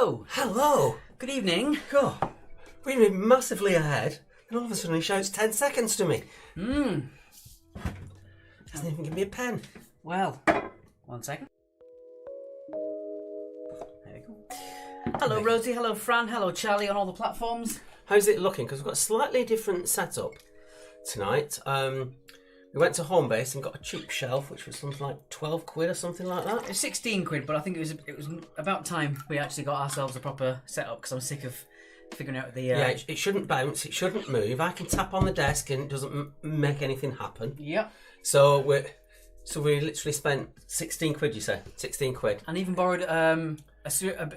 hello. Hello. Good evening. God, we've been massively ahead, and all of a sudden he shouts 10 seconds to me. Doesn't even give me a pen. Well, 1 second. There we go. Hello, Rosie. Hello, Fran. Hello, Charlie on all the platforms. How's it looking? Because we've got a slightly different setup tonight. We went to Homebase and got a cheap shelf, which was something like 12 quid or something like that. It was 16 quid, but I think it was about time we actually got ourselves a proper setup because I'm sick of figuring out the... Yeah, it shouldn't bounce, it shouldn't move. I can tap on the desk and it doesn't make anything happen. Yep. So we literally spent 16 quid, you say? 16 quid. And even borrowed a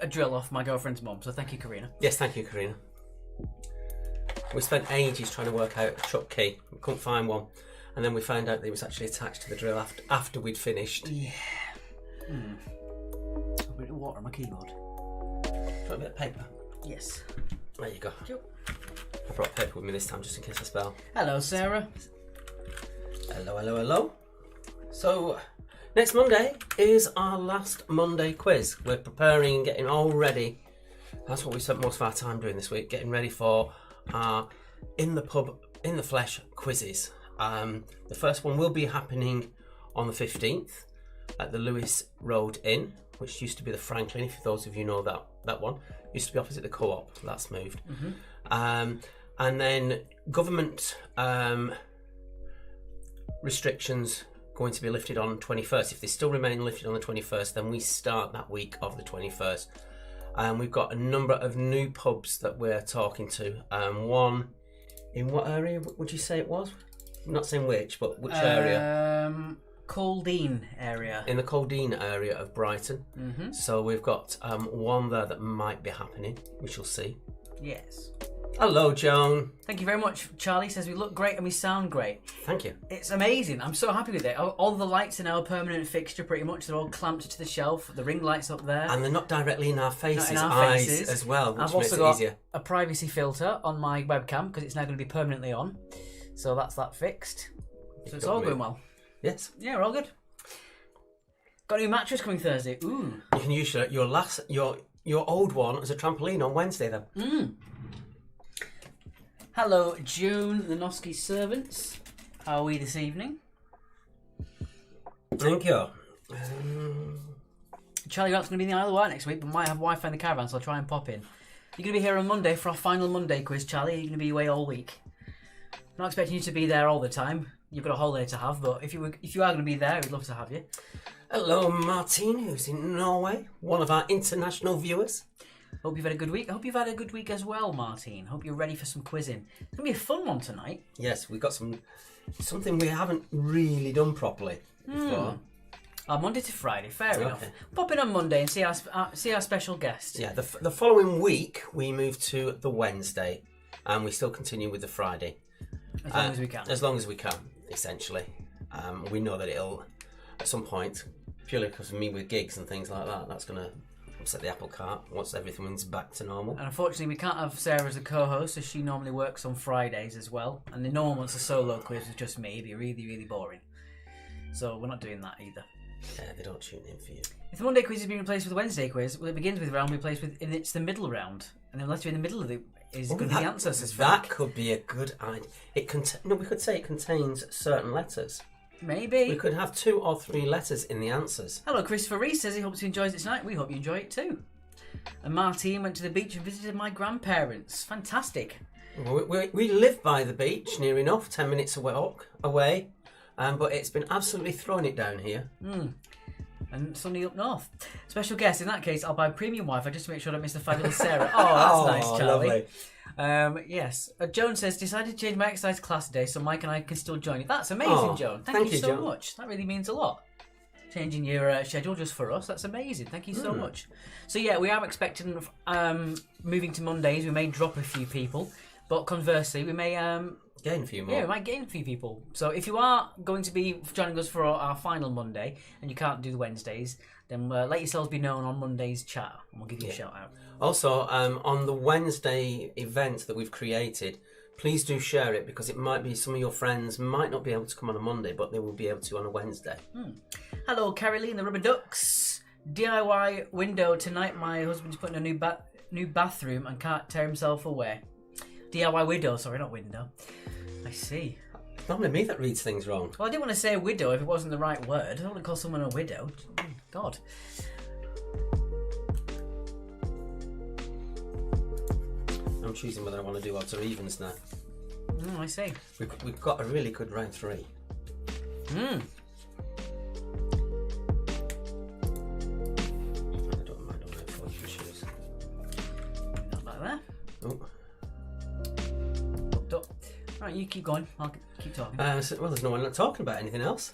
drill off my girlfriend's mum, so thank you, Karina. Yes, thank you, Karina. We spent ages trying to work out a chuck key. We couldn't find one. And then we found out that it was actually attached to the drill after we'd finished. Yeah. A bit of water on my keyboard. Got a bit of paper? Yes. There you go. Yep. I brought paper with me this time just in case I spell. Hello, Sarah. Hello, hello, hello. So, next Monday is our last Monday quiz. We're preparing and getting all ready. That's what we spent most of our time doing this week, getting ready for our In the Pub, In the Flesh quizzes. The first one will be happening on the 15th at the Lewis Road Inn, which used to be the Franklin, if those of you know that one. Used to be opposite the Co-op, that's moved. And then government restrictions going to be lifted on 21st. If they still remain lifted on the 21st, then we start that week of the 21st. We've got a number of new pubs that we're talking to. One, in what area would you say it was? I'm not saying which, but which area? Coldine area. In the Coldine area of Brighton. So we've got one there that might be happening. We shall see. Yes. Hello, Joan. Thank you very much. Charlie says we look great and we sound great. Thank you. It's amazing. I'm so happy with it. All the lights are now a permanent fixture pretty much. They're all clamped to the shelf. The ring light's up there. And they're not directly in our faces, Not in our eyes faces. as well, which I've makes also it got easier. a privacy filter on my webcam because it's now going to be permanently on. So that's that fixed. So it's all going well. Yes. Yeah, we're all good. Got a new mattress coming Thursday. Ooh. You can use your old one as a trampoline on Wednesday then. Hello, June, the Noski servants. How are we this evening? Thank you. Charlie Grant's going to be in the Isle of Wight next week, but might have Wi-Fi in the caravan, so I'll try and pop in. You're going to be here on Monday for our final Monday quiz, Charlie. You're going to be away all week. I'm not expecting you to be there all the time. You've got a holiday to have, but if you are going to be there, we'd love to have you. Hello, Martine, who's in Norway, one of our international viewers. Hope you've had a good week. I hope you've had a good week as well, Martine. Hope you're ready for some quizzing. It's going to be a fun one tonight. Yes, we've got something we haven't really done properly before. Monday to Friday, fair enough. Pop in on Monday and see our special guest. Yeah, the following week we move to the Wednesday, and we still continue with the Friday. As long as we can. As long as we can, essentially. We know that it'll, at some point, purely because of me with gigs and things like that, that's going to upset the apple cart once everything's back to normal. And unfortunately, we can't have Sarah as a co-host, as she normally works on Fridays as well. And the normal one's a solo quiz with just me. It'd be really, really boring. So we're not doing that either. Yeah, they don't tune in for you. If the Monday quiz is being replaced with the Wednesday quiz, well, it begins with round, we replace with, and it's the middle round. And then left you in the middle of it is going to be the answers. That could be a good idea. We could say it contains certain letters. Maybe. We could have 2 or 3 letters in the answers. Hello, Christopher Reese says he hopes he enjoys it tonight. We hope you enjoy it too. And Martine went to the beach and visited my grandparents. Fantastic. We live by the beach, near enough, 10 minutes away. But it's been absolutely throwing it down here. And sunny up north. Special guest, in that case, I'll buy premium Wi-Fi just to make sure I don't miss the fabulous Sarah. Oh, that's nice, Charlie. Lovely. Yes. Joan says, decided to change my exercise class today so Mike and I can still join you. That's amazing, Joan. Thank you so Joan. much. That really means a lot. Changing your schedule just for us. That's amazing. Thank you so much. So, yeah, we are expecting moving to Mondays. We may drop a few people. But conversely, we may... gain a few more. Yeah, we might gain a few people. So if you are going to be joining us for our final Monday and you can't do the Wednesdays, then let yourselves be known on Monday's chat and we'll give you a shout out. Also, on the Wednesday event that we've created, please do share it because it might be some of your friends might not be able to come on a Monday, but they will be able to on a Wednesday. Hello, Carrie Lee and the Rubber Ducks. DIY window tonight. My husband's putting a new bathroom and can't tear himself away. DIY widow, sorry, not window. I see. It's normally me that reads things wrong. Well, I didn't want to say widow if it wasn't the right word. I don't want to call someone a widow. God. I'm choosing whether I want to do odds or evens now. I see. We've got a really good round 3. Hmm. I don't mind on my 4 shoes. Not like that. Oh. Hooked up. Right, you keep going. I'll keep talking. Well, there's no one talking about anything else.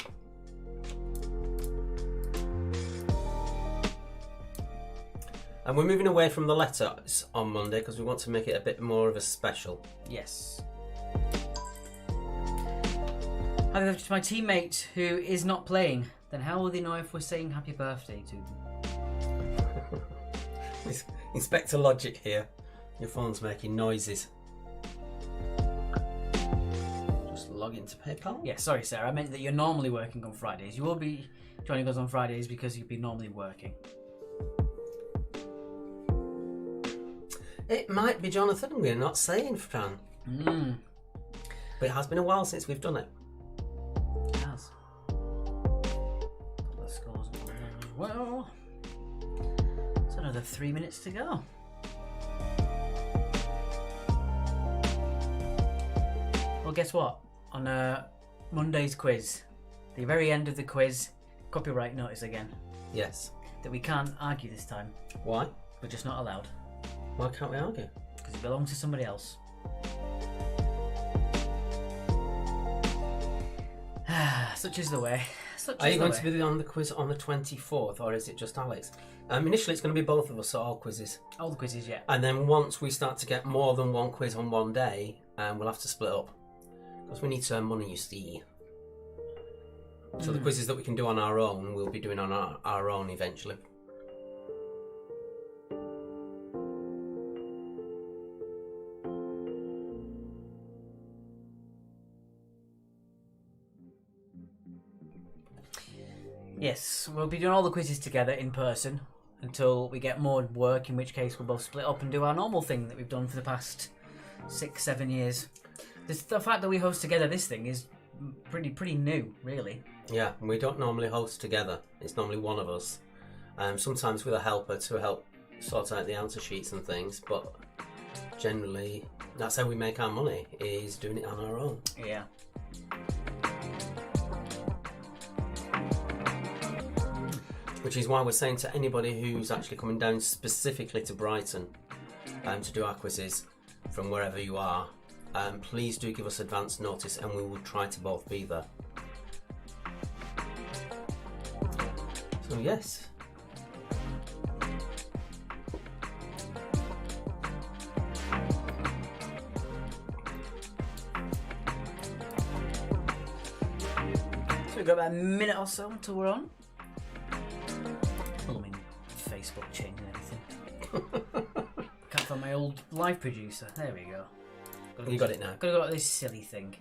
And we're moving away from the letters on Monday because we want to make it a bit more of a special. Yes. Happy birthday to my teammate who is not playing. Then how will they know if we're saying happy birthday to them? Inspector Logic here. Your phone's making noises. Just log into PayPal. Yeah, sorry, Sarah. I meant that you're normally working on Fridays. You will be joining us on Fridays because you'll be normally working. It might be Jonathan. We're not saying, Fran. But it has been a while since we've done it. It has. Put the scores on there as well. It's another 3 minutes to go. Well, guess what? On Monday's quiz, the very end of the quiz, copyright notice again. Yes. That we can't argue this time. Why? We're just not allowed. Why can't we argue? Because it belongs to somebody else. Such is the way. Are you going to be on the quiz on the 24th, or is it just Alex? Initially, it's going to be both of us, so all quizzes. All the quizzes, yeah. And then once we start to get more than one quiz on one day, we'll have to split up. Because we need to earn money, you see. So the quizzes that we can do on our own, we'll be doing on our own eventually. Yes, we'll be doing all the quizzes together in person until we get more work, in which case we'll both split up and do our normal thing that we've done for the past 6-7 years. The fact that we host together this thing is pretty new, really. Yeah, we don't normally host together. It's normally one of us. Sometimes with a helper to help sort out the answer sheets and things, but generally that's how we make our money, is doing it on our own. Yeah. Which is why we're saying to anybody who's actually coming down specifically to Brighton to do our quizzes from wherever you are, please do give us advance notice and we will try to both be there. So yes. So we've got about a minute or so until we're on. Facebook changing everything. Can't find my old live producer. There we go. You got it now. Gotta go to this silly thing.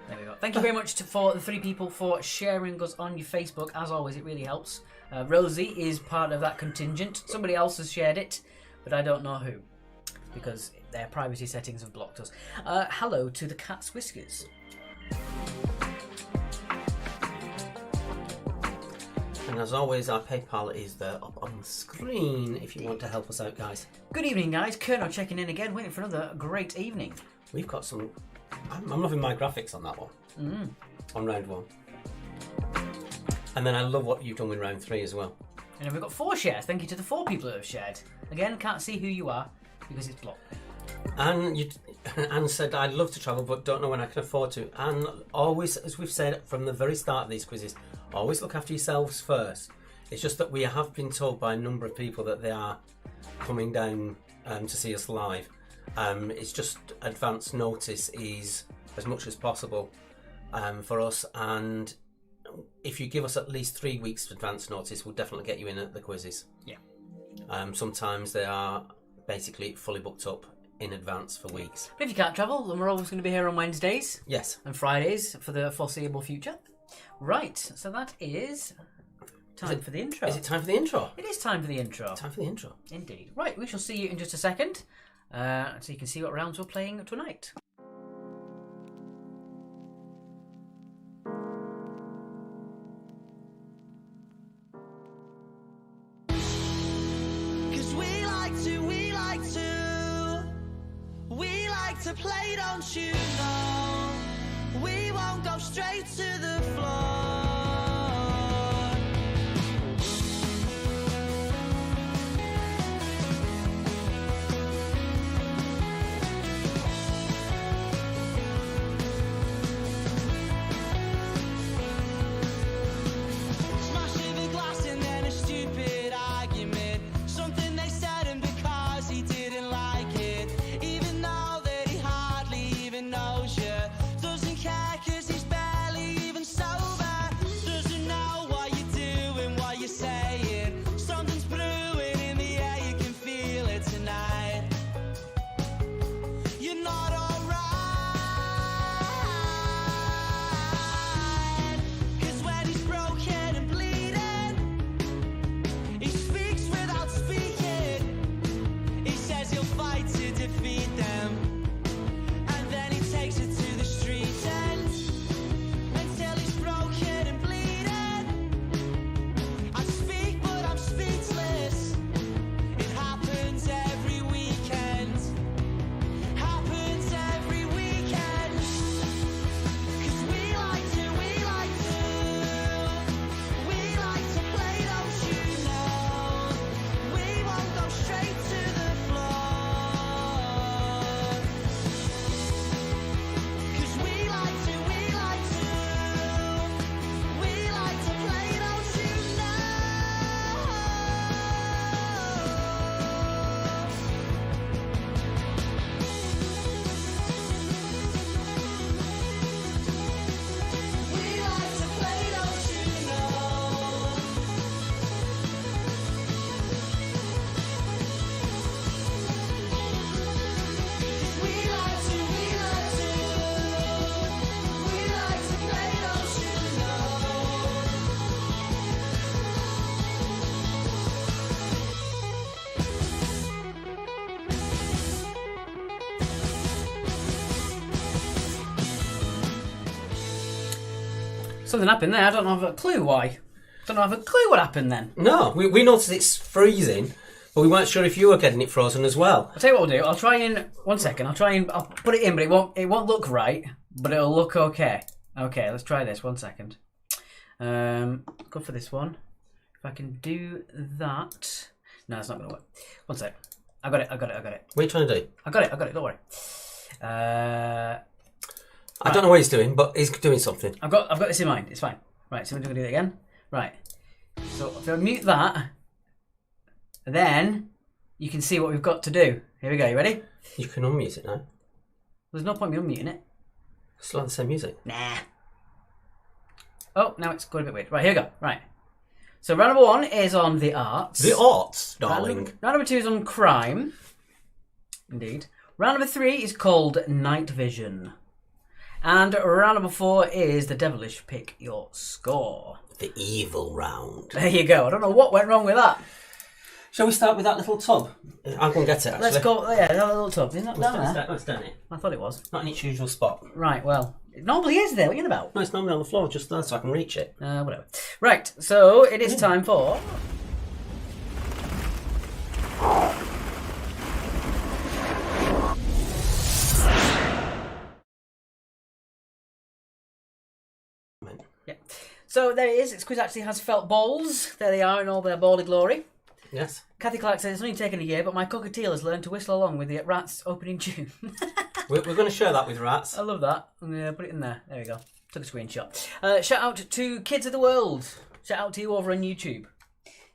There we go. Thank you very much for the 3 people for sharing us on your Facebook. As always, it really helps. Rosie is part of that contingent. Somebody else has shared it, but I don't know who, because their privacy settings have blocked us. Hello to the Cat's Whiskers. And as always, our PayPal is there up on the screen if you want to help us out, guys. Good evening, guys. Kerno checking in again, waiting for another great evening. We've got some... I'm loving my graphics on that one. On round 1. And then I love what you've done with round 3 as well. And then we've got 4 shares. Thank you to the 4 people that have shared. Again, can't see who you are because it's blocked. And Anne said, I'd love to travel, but don't know when I can afford to. And always, as we've said from the very start of these quizzes, always look after yourselves first. It's just that we have been told by a number of people that they are coming down to see us live. It's just advance notice is as much as possible for us. And if you give us at least 3 weeks advance notice, we'll definitely get you in at the quizzes. Yeah. Sometimes they are basically fully booked up in advance for weeks. But if you can't travel, then we're always going to be here on Wednesdays. Yes. And Fridays for the foreseeable future. Right, so that is Time for the intro. Is it time for the intro? It is time for the intro. Time for the intro. Indeed. Right, we shall see you in just a second, so you can see what rounds we're playing tonight. To play, don't you know? We won't go straight to the floor. Smashing the glass and then a stupid argument. Something they said and because he didn't like it. Even though knows you, doesn't care cause he's barely even sober, doesn't know what you're doing, what you're saying, something's brewing in the air, you can feel it tonight, you're not alright, cause when he's broken and bleeding, he speaks without speaking, he says he'll fight to defeat them. Takes it to the street end until he's broken and bleeding. I speak, but I'm speechless. It happens every weekend. Happens every weekend. Cause we like to play, don't you know? We won't go straight to the floor. Something happened there. I don't have a clue why. Don't have a clue what happened then. No, we noticed it's freezing, but we weren't sure if you were getting it frozen as well. I'll tell you what we'll do. I'll try and... One second. I'll put it in, but it won't look right, but it'll look okay. Okay, let's try this. 1 second. Go for this one. If I can do that... No, it's not going to work. 1 sec. I got it. What are you trying to do? I got it. Don't worry. I don't know what he's doing, but he's doing something. I've got this in mind. It's fine. Right, so we're going to do it again. Right. So if I mute that, then you can see what we've got to do. Here we go. You ready? You can unmute it now. There's no point in me unmuting it. Still have the same music. Nah. Oh, now it's going a bit weird. Right, here we go. Right. So round number 1 is on the arts. The arts, darling. Round number 2 is on crime. Indeed. Round number 3 is called Night Vision. And round number 4 is the devilish pick your score. The evil round. There you go. I don't know what went wrong with that. Shall we start with that little tub? I'll go and get it, actually. Let's go. Yeah, that little tub. Isn't that down there? No, it's down here. I thought it was. Not in its usual spot. Right, well, it normally is there. What are you on about? No, it's normally on the floor, just there, so I can reach it. Whatever. Right, so it is time for... Yeah. So there it is. This quiz actually has felt balls. There they are in all their baldy glory. Yes. Kathy Clark says, it's only taken a year, but my cockatiel has learned to whistle along with the Rats opening tune. We're going to share that with Rats. I love that. I'm going to put it in there. There we go. Took a screenshot. Shout out to Kids of the World. Shout out to you over on YouTube.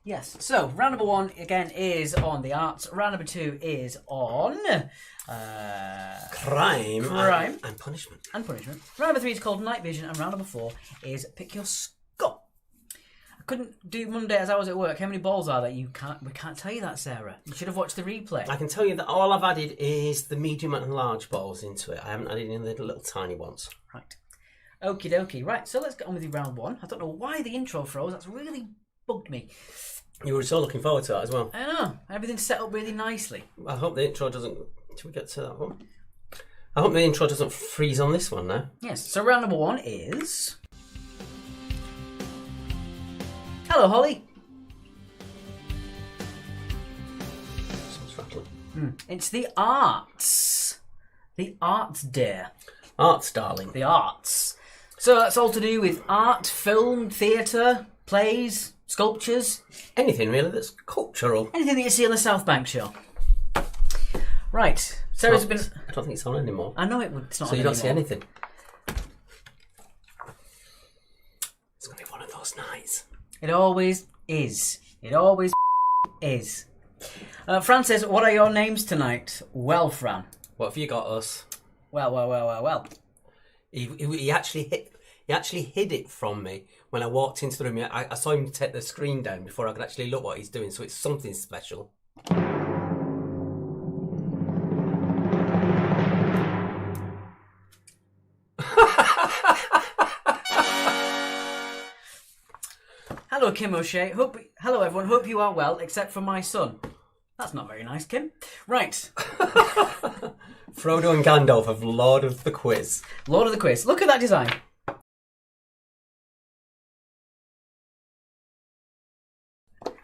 Yes. So, round number 1, again, is on the arts. Round number 2 is on... Crime and punishment. And punishment. Round number 3 is called Night Vision, and round number 4 is Pick Your Score. I couldn't do Monday as I was at work. How many balls are there? We can't tell you that, Sarah. You should have watched the replay. I can tell you that all I've added is the medium and large balls into it. I haven't added any of the little tiny ones. Right. Okie dokie. Right, so let's get on with the round 1. I don't know why the intro froze. That's really bugged me. You were so looking forward to that as well. I know. Everything's set up really nicely. I hope the intro doesn't... Should we get to that one? I hope the intro doesn't freeze on this one now. Yes. So round number 1 is... Hello, Holly. Sounds rattling. It's the arts. The arts, dear. Arts, darling. The arts. So that's all to do with art, film, theatre, plays, sculptures. Anything really that's cultural. Anything that you see on the South Bank show. Right. Sarah's been... I don't think it's on anymore. I know it would. It's not So on you don't see anymore. anything. It's going to be one of those nights. It always is. It always is. Fran says, what are your names tonight? Well, Fran. What have you got us? Well. He actually hid it from me when I walked into the room. I saw him take the screen down before I could actually look what he's doing. So it's something special. Hello, Kim O'Shea. Hello, everyone. Hope you are well, except for my son. That's not very nice, Kim. Right. Frodo and Gandalf of Lord of the Quiz. Lord of the Quiz. Look at that design.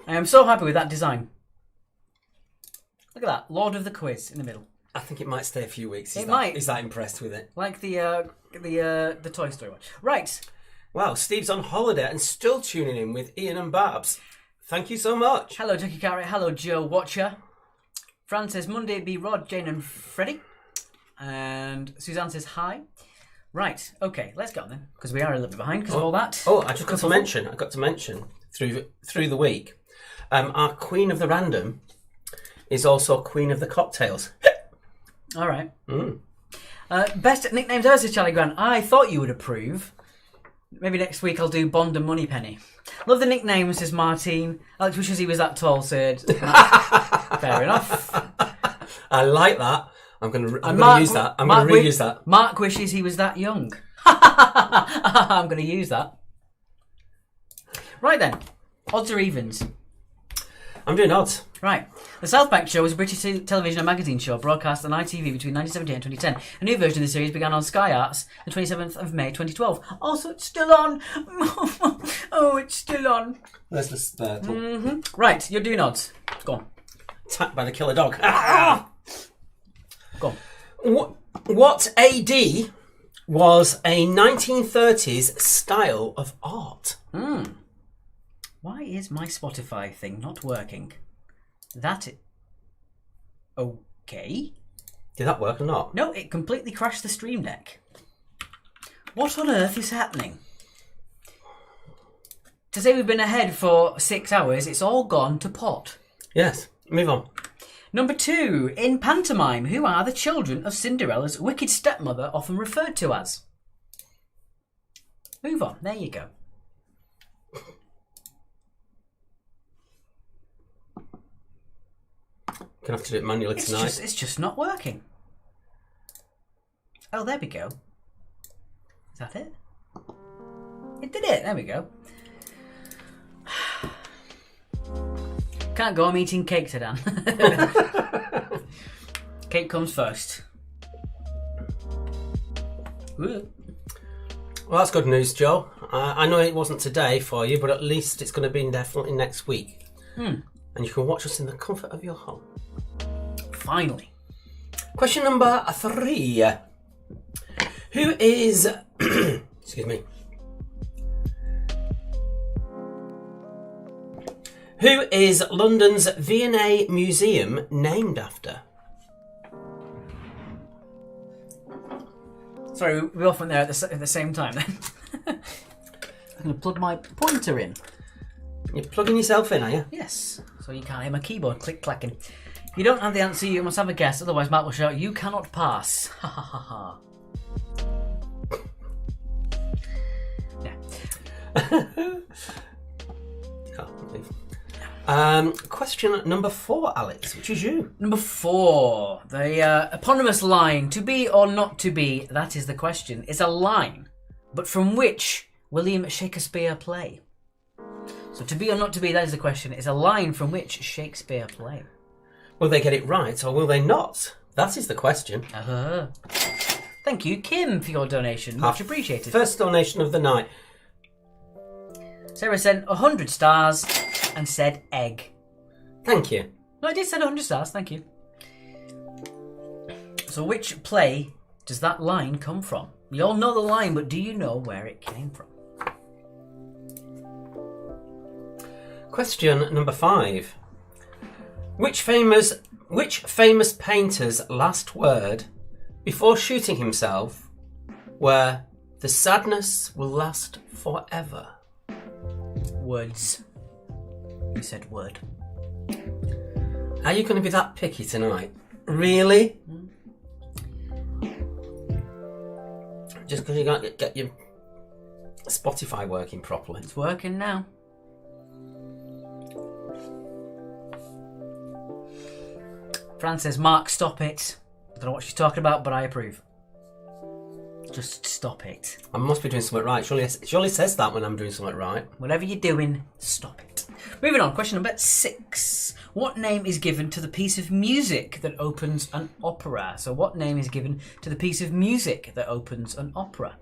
I am so happy with that design. Look at that. Lord of the Quiz in the middle. I think it might stay a few weeks. It might. He's that impressed with it. Like the Toy Story one. Right. Wow, Steve's on holiday and still tuning in with Ian and Babs. Thank you so much. Hello, Jackie Carrot. Hello, Joe Watcher. Fran says Monday be Rod, Jane and Freddie. And Suzanne says hi. Right, okay, let's go on then. Because we are a little bit behind because of all that. Oh, I got to mention through the week, our Queen of the Random is also Queen of the Cocktails. All right. Best nicknames ever, says Charlie Grant. I thought you would approve. Maybe next week I'll do Bond and Moneypenny. Love the nicknames, says Martine. Alex wishes he was that tall, said. Fair enough. I like that. I'm going to use that. I'm going to reuse that. Mark wishes he was that young. I'm going to use that. Right then. Odds or evens? I'm doing odds. Right. The South Bank Show was a British television and magazine show broadcast on ITV between 1978 and 2010. A new version of the series began on Sky Arts the 27th of May 2012. Also, it's still on. Oh, it's still on. There's the spurtle. Right, you're doing odds. Go on. Attacked by the killer dog. Go on. What AD was a 1930s style of art? Why is my Spotify thing not working? Okay. Did that work or not? No, it completely crashed the Stream Deck. What on earth is happening? To say we've been ahead for 6 hours, it's all gone to pot. Yes. Move on. Number 2. In pantomime, who are the children of Cinderella's wicked stepmother often referred to as? Move on. There you go. Gonna have to do it manually tonight. It's just not working. Oh, there we go. Is that it? It did it. There we go. Can't go. I'm eating cake today. Cake comes first. Ooh. Well, that's good news, Joe. I know it wasn't today for you, but at least it's going to be definitely next week. And you can watch us in the comfort of your home. Finally. Question number 3. Who is... excuse me. Who is London's V&A Museum named after? Sorry, we both went there at the same time then. I'm going to plug my pointer in. You're plugging yourself in, are you? Yes, so you can't hear my keyboard click-clacking. If you don't have the answer, you must have a guess, otherwise Mark will shout, you cannot pass. Ha ha ha ha. Yeah. Question number 4, Alex, which is you. Number 4. The eponymous line, to be or not to be, that is the question, is a line, but from which William Shakespeare play? So to be or not to be, that is the question. It's a line from which Shakespeare play? Will they get it right or will they not? That is the question. Thank you, Kim, for your donation. Much appreciated. First donation of the night. Sarah sent 100 stars and said egg. Thank you. No, I did send 100 stars, thank you. So which play does that line come from? You all know the line, but do you know where it came from? Question number 5. Which famous painter's last word before shooting himself were "the sadness will last forever"? Words. You said word. Are you going to be that picky tonight? Really? Just because you can't get your Spotify working properly. It's working now. Fran says, Mark, stop it. I don't know what she's talking about, but I approve. Just stop it. I must be doing something right. Surely says that when I'm doing something right. Whatever you're doing, stop it. Moving on, question number 6. What name is given to the piece of music that opens an opera? So what name is given to the piece of music that opens an opera?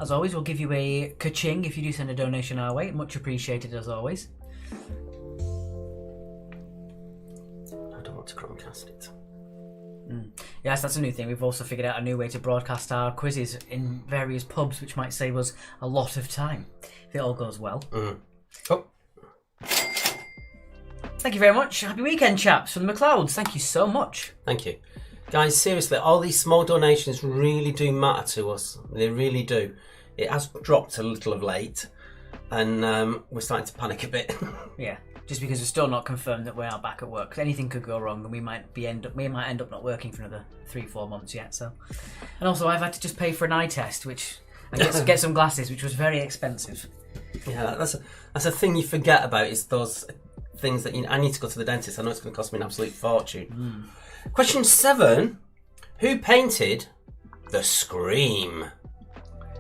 As always, we'll give you a ka-ching if you do send a donation our way. Much appreciated as always. I don't want to Chromecast it. Yes, that's a new thing. We've also figured out a new way to broadcast our quizzes in various pubs, which might save us a lot of time, if it all goes well. Oh. Thank you very much. Happy weekend, chaps, from the McLeods. Thank you so much. Thank you. Guys, seriously, all these small donations really do matter to us. They really do. It has dropped a little of late, and we're starting to panic a bit. Yeah, just because we're still not confirmed that we are back at work. 'Cause anything could go wrong, and we might end up not working for another 3-4 months yet. So, and also I've had to just pay for an eye test, which and get some glasses, which was very expensive. Yeah, that's a thing you forget about. Is those things that I need to go to the dentist. I know it's going to cost me an absolute fortune. Question 7. Who painted The Scream?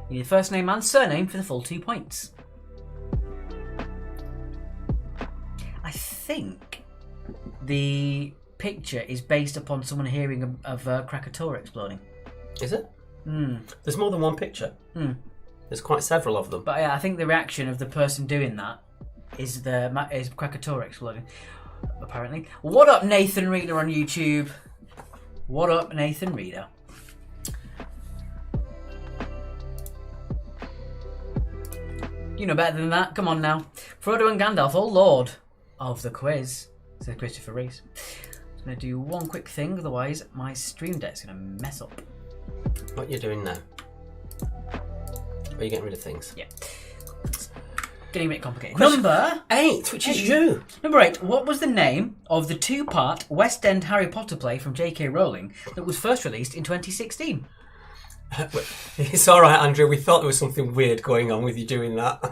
You need the first name and surname for the full 2 points. I think the picture is based upon someone hearing of Krakatoa exploding. Is it? There's more than one picture. There's quite several of them. But yeah, I think the reaction of the person doing that is Krakatoa exploding. Apparently. What up, Nathan Reader on YouTube? What up, Nathan Reader? You know better than that. Come on now. Frodo and Gandalf, oh lord of the quiz, said Christopher Reese. I'm going to do one quick thing, otherwise my stream deck's going to mess up. What are you doing now? Are you getting rid of things? Yeah. Getting a bit complicated. Question Number 8, which is you. Number 8. What was the name of the 2-part West End Harry Potter play from J.K. Rowling that was first released in 2016? It's all right, Andrew. We thought there was something weird going on with you doing that. I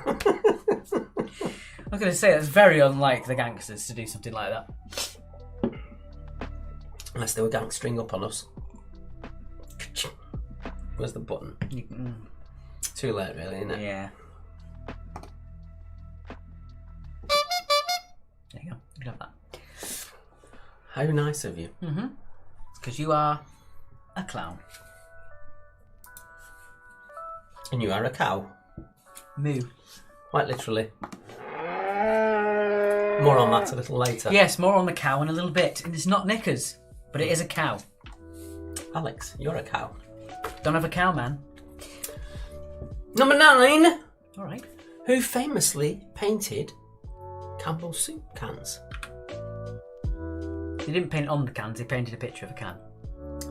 was going to say, that's very unlike the gangsters to do something like that. Unless they were gangstering up on us. Where's the button? Too late, really, isn't it? Yeah. There you go. You can have that. How nice of you. Because you are a clown. And you are a cow. Moo. Quite literally. More on that a little later. Yes, more on the cow in a little bit. And it's not knickers, but it is a cow. Alex, you're a cow. Don't have a cow, man. Number 9. All right. Who famously painted Campbell's soup cans? He didn't paint on the cans, he painted a picture of a can.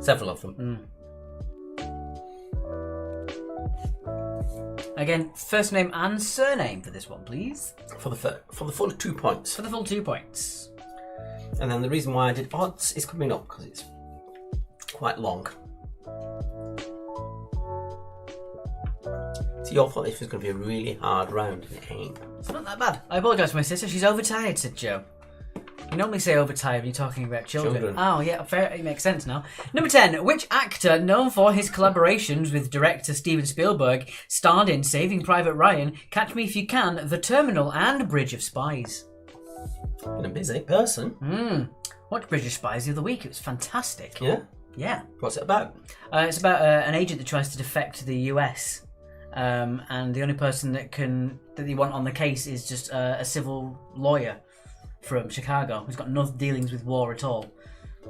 Several of them. Again, first name and surname for this one, please. For the full 2 points. For the full 2 points. And then the reason why I did odds is coming up because it's quite long. So you all thought this was going to be a really hard round, and it ain't. It's not that bad. I apologise for my sister, she's overtired, said Joe. You normally say overtime when you're talking about children. Children. Oh, yeah, fair. It makes sense now. Number 10. Which actor, known for his collaborations with director Steven Spielberg, starred in Saving Private Ryan, Catch Me If You Can, The Terminal, and Bridge of Spies? Been a busy person. Watched Bridge of Spies the other week. It was fantastic. Yeah. Yeah. What's it about? It's about an agent that tries to defect to the US. And the only person that you want on the case is just a civil lawyer from Chicago who's got no dealings with war at all.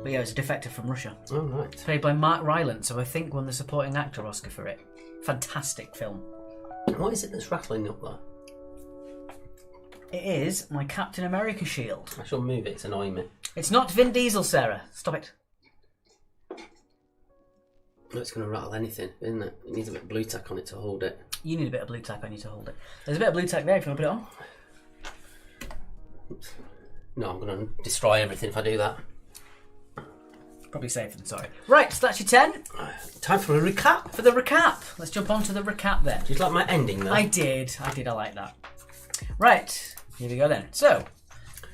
But yeah, it's a defector from Russia. Oh, right. It's played by Mark Rylance, so I think won the supporting actor Oscar for it. Fantastic film. What is it that's rattling up there? It is my Captain America shield. I shall move it, it's annoying me. It's not Vin Diesel, Sarah. Stop it. No, it's going to rattle anything, isn't it? It needs a bit of blue tack on it to hold it. You need a bit of blue tack on you to hold it. There's a bit of blue tack there if you want to put it on. Oops. No, I'm going to destroy everything if I do that. Probably safer than sorry. Right, so that's your 10. Time for a recap. For the recap. Let's jump on to the recap then. Do you like my ending though? I did. I like that. Right, here we go then. So,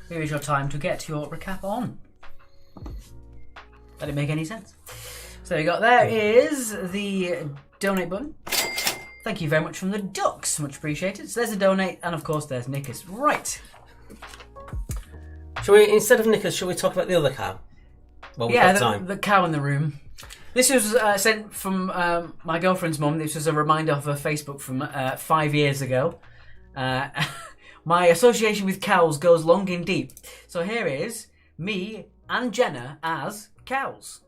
here is your time to get your recap on. That didn't make any sense. So we got there is the donate button. Thank you very much from the Ducks. Much appreciated. So there's a donate, and of course there's Nickers. Right. Shall we, instead of Nickers, shall we talk about the other cow? Well, we've got time. The cow in the room. This was sent from my girlfriend's mum. This was a reminder of her Facebook from 5 years ago. My association with cows goes long and deep. So here is me and Jenna as cows.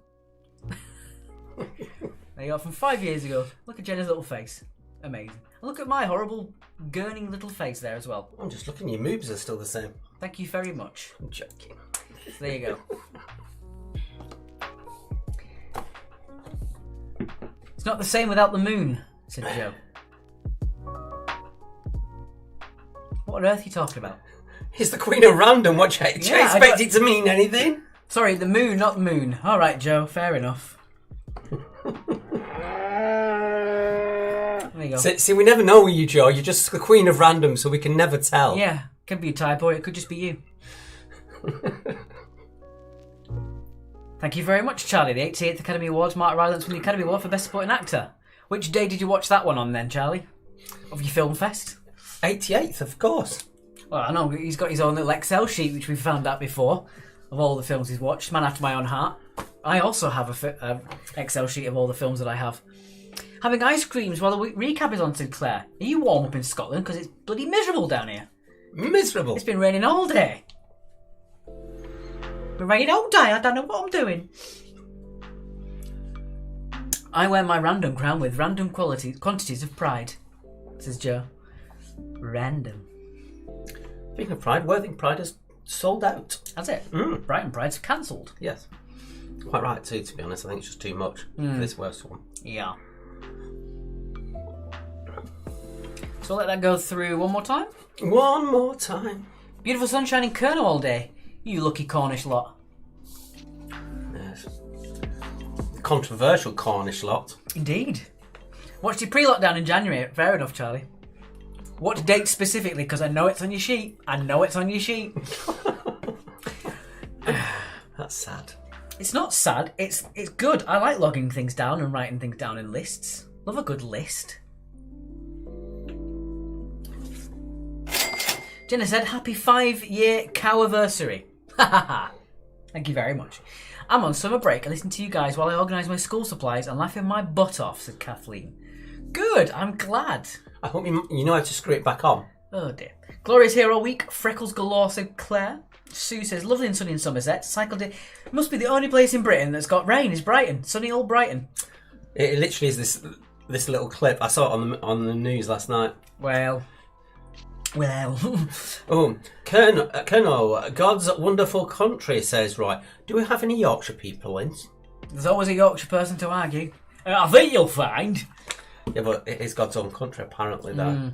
There you go, from 5 years ago. Look at Jenna's little face. Amazing. And look at my horrible, gurning little face there as well. I'm just looking, your moves are still the same. Thank you very much. I'm joking. So there you go. It's not the same without the moon, said Joe. What on earth are you talking about? He's the Queen of Random. What do you Yeah, expect it to mean anything? Sorry, the moon, not the moon. All right, Joe, fair enough. There you go. See, we never know with you, Joe. You're just the Queen of Random, so we can never tell. Yeah, could be a typo, it could just be you. Thank you very much, Charlie. The 88th Academy Awards, Mark Rylance won the Academy Award for Best Supporting Actor. Which day did you watch that one on then, Charlie? Of your film fest? 88th, of course. Well, I know, he's got his own little Excel sheet, which we found out before, of all the films he's watched. Man after my own heart. I also have a Excel sheet of all the films that I have. Having ice creams while the recap is on, Sinclair. Are you warm up in Scotland? Because it's bloody miserable down here. Miserable. It's been raining all day. Been raining all day. I don't know what I'm doing. I wear my random crown with random quantities of pride, says Joe. Random. Speaking of Pride, Worthing Pride has sold out. That's it. Brighton Pride's cancelled. Yes. Quite right too, to be honest. I think it's just too much for this worst one. Yeah. So I'll let that go through one more time. One more time. Beautiful sunshine in Kernow all day. You lucky Cornish lot. Yes. Controversial Cornish lot. Indeed. Watched your pre-lockdown in January. Fair enough, Charlie. What date specifically? Because I know it's on your sheet. I know it's on your sheet. That's sad. It's not sad. It's good. I like logging things down and writing things down in lists. Love a good list. Jenna said, happy 5-year cow-anniversary. Thank you very much. I'm on summer break and listen to you guys while I organise my school supplies and laughing my butt off, said Kathleen. Good, I'm glad. I hope you know how to screw it back on. Oh dear. Gloria's here all week. Freckles galore, said Claire. Sue says, lovely and sunny in Somerset. Cycled it. Must be the only place in Britain that's got rain is Brighton. Sunny old Brighton. It literally is this little clip. I saw it on the news last night. Well. Oh, Colonel, God's wonderful country, says Roy. Do we have any Yorkshire people in? There's always a Yorkshire person to argue. I think you'll find. Yeah, but it is God's own country, apparently, that.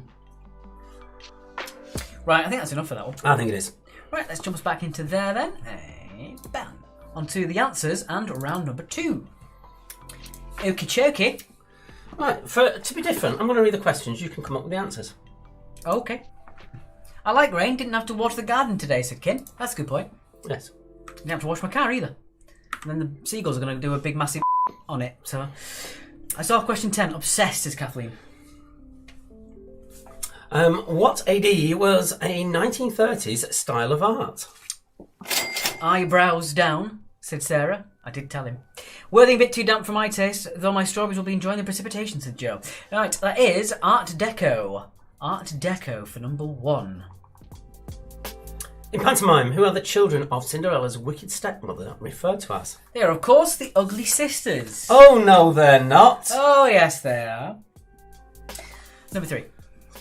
Right, I think that's enough for that one. I think it is. Right, let's jump us back into there then. Bam. Onto the answers and round number 2. Okie chokie. Right, to be different, I'm going to read the questions. You can come up with the answers. Okay. I like rain. Didn't have to water the garden today, said Kim. That's a good point. Yes. I didn't have to wash my car either. And then the seagulls are going to do a big massive on it. So I saw question 10. Obsessed is Kathleen. What AD was a 1930s style of art? Eyebrows down, said Sarah. I did tell him. Worthing a bit too damp for my taste, though my strawberries will be enjoying the precipitation, said Joe. Right, that is Art Deco. Art Deco for number 1. In pantomime, who are the children of Cinderella's wicked stepmother referred to as? They are, of course, the Ugly Sisters. Oh, no, they're not. Oh, yes, they are. Number 3.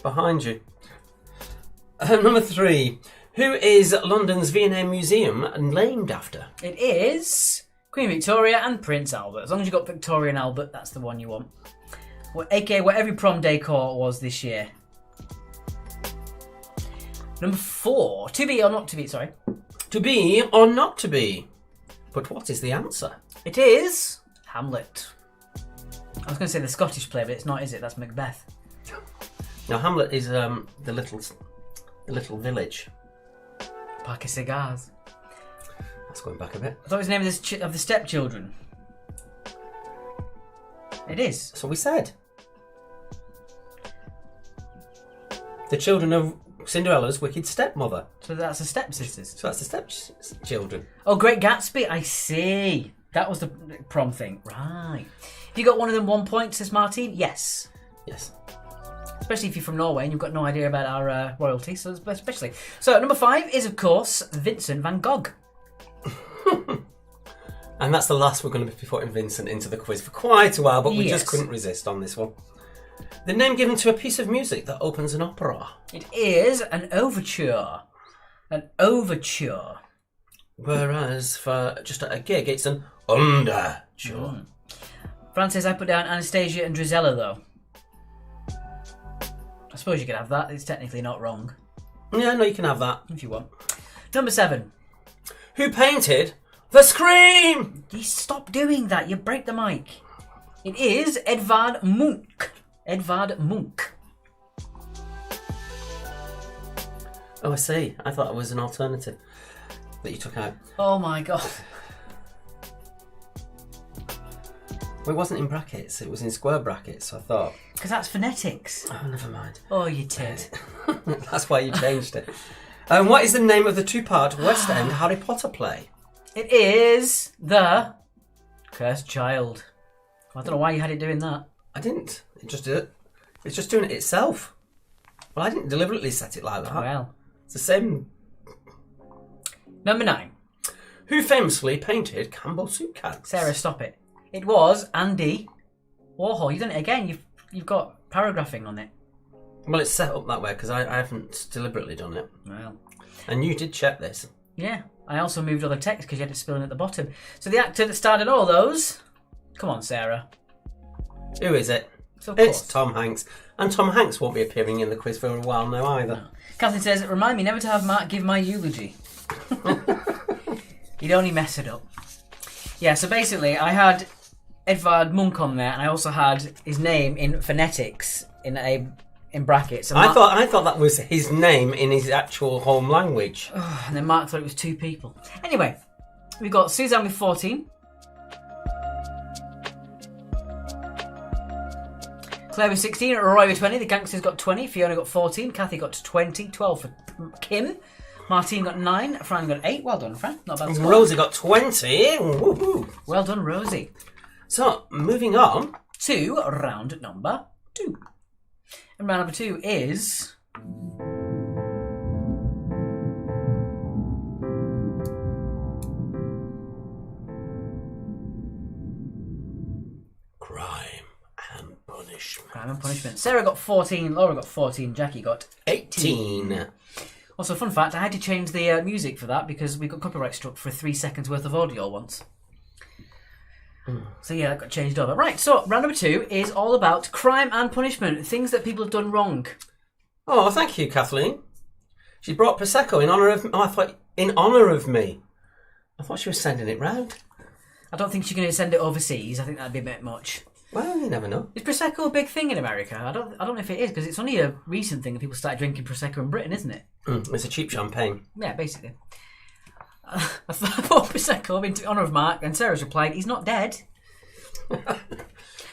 Behind you. Number 3. Who is London's V&A Museum named after? It is Queen Victoria and Prince Albert. As long as you've got Victoria and Albert, that's the one you want. Well, AKA what every prom decor was this year. Number 4. To be or not to be, sorry. To be or not to be? But what is the answer? It is Hamlet. I was going to say the Scottish play, but it's not, is it? That's Macbeth. Now, Hamlet is the little village. Pack of cigars. That's going back a bit. I thought it was the name of the stepchildren. It is. That's what we said. The children of Cinderella's wicked stepmother. So that's the stepsisters. So that's the stepchildren. Oh, Great Gatsby. I see. That was the prom thing. Right. Have you got one of them 1 point, says Martine? Yes. Yes. Especially if you're from Norway and you've got no idea about our royalty, so especially. So number 5 is, of course, Vincent van Gogh. And that's the last we're going to be putting Vincent into the quiz for quite a while, but we Yes. just couldn't resist on this one. The name given to a piece of music that opens an opera. It is an overture. An overture. Whereas for just a gig, it's an underture. Francis, I put down Anastasia and Drizella, though. I suppose you could have that. It's technically not wrong, Yeah, no, you can have that. if you want. Number 7. Who painted The Scream? You stop doing that. You break the mic. It is Edvard Munch. Edvard Munch. Oh, I see. I thought it was an alternative that you took out. Oh my god. Well, it wasn't in brackets. It was in square brackets, so I thought... Because that's phonetics. Oh, never mind. Oh, you tit. That's why you changed it. What is the name of the two-part West End Harry Potter play? It is The Cursed Child. I don't know why you had it doing that. I didn't. It just did it. It's just doing it itself. Well, I didn't deliberately set it like that. Well. It's the same. Number 9. Who famously painted Campbell soup cans? Sarah, stop it. It was Andy Warhol. You've done it again. You've got paragraphing on it. Well, it's set up that way because I haven't deliberately done it. Well. And you did check this. Yeah. I also moved all the text because you had it spilling at the bottom. So the actor that started all those... Come on, Sarah. Who is it? So, of It's course. Tom Hanks. And Tom Hanks won't be appearing in the quiz for a while now either. No. Catherine says, remind me never to have Mark give my eulogy. He'd only mess it up. Yeah, so basically I had Edvard Munch on there and I also had his name in phonetics in brackets. And I thought that was his name in his actual home language. And then Mark thought it was 2 people. Anyway, we've got Suzanne with 14. Claire with 16, Roy with 20, the gangsters got 20, Fiona got 14, Kathy got 20, 12 for Kim, Martine got 9, Fran got 8. Well done, Fran. Not bad score. Rosie got 20. Woohoo. Well done, Rosie. So, moving on. To round number 2. And round number 2 is... Crime and Punishment. Crime and Punishment. Sarah got 14, Laura got 14, Jackie got 18. Also, fun fact, I had to change the music for that because we got copyright struck for 3 seconds worth of audio once. So yeah, that got changed over. Right, so round number 2 is all about crime and punishment. Things that people have done wrong. Oh, thank you, Kathleen. She brought Prosecco in honour of... Oh, I thought... In honour of me. I thought she was sending it round. I don't think she's going to send it overseas. I think that'd be a bit much. Well, you never know. Is Prosecco a big thing in America? I don't know if it is, because it's only a recent thing that people started drinking Prosecco in Britain, isn't it? It's a cheap champagne. Yeah, basically. I thought Prosecco in honour of Mark, and Sarah's replied, he's not dead.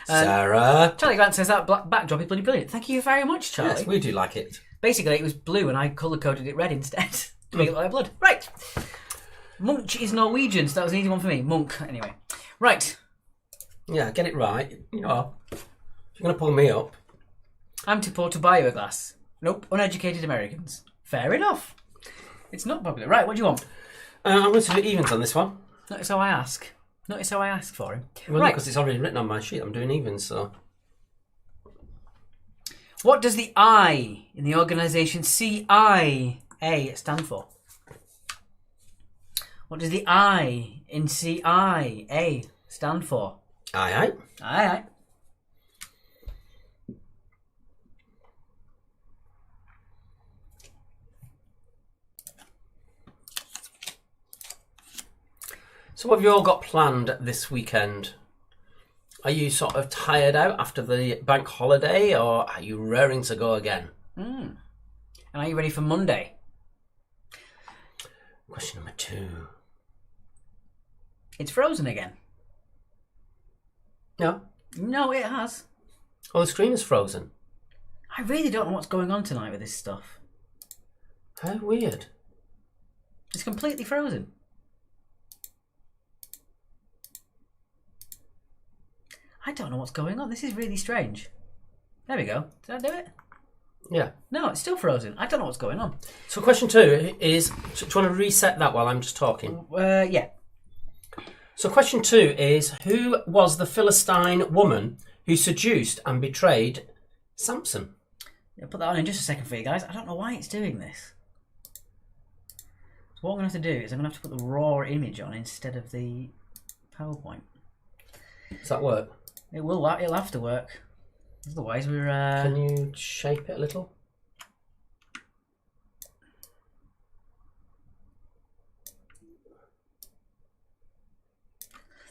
Sarah. Charlie Grant says that backdrop is bloody brilliant. Thank you very much, Charlie. Yes, we do like it. Basically, it was blue and I colour-coded it red instead to make it look like blood. Right. Munch is Norwegian, so that was an easy one for me. Monk, anyway. Right. Yeah, get it right. You know, if you're going to pull me up. I'm too poor to buy you a glass. Nope, uneducated Americans. Fair enough. It's not popular. Right, what do you want? I'm going to do evens on this one. Notice how I ask. Notice how I ask for him. Well, right. because it's already written on my sheet. I'm doing evens, so. What does the I in the organisation CIA stand for? What does the I in CIA stand for? Aye, aye. Aye, aye. So what have you all got planned this weekend? Are you sort of tired out after the bank holiday, or are you raring to go again? And are you ready for Monday? Question number 2. It's frozen again. No. No, it has. Oh, the screen is frozen. I really don't know what's going on tonight with this stuff. How weird. It's completely frozen. I don't know what's going on. This is really strange. There we go. Did I do it? Yeah. No, it's still frozen. I don't know what's going on. So question 2 is, do you want to reset that while I'm just talking? Yeah. So question 2 is, who was the Philistine woman who seduced and betrayed Samson? I'll put that on in just a second for you guys. I don't know why it's doing this. So what I'm going to have to do is I'm going to have to put the raw image on instead of the PowerPoint. Does that work? It will. It'll have to work. Otherwise, we're. Can you shape it a little?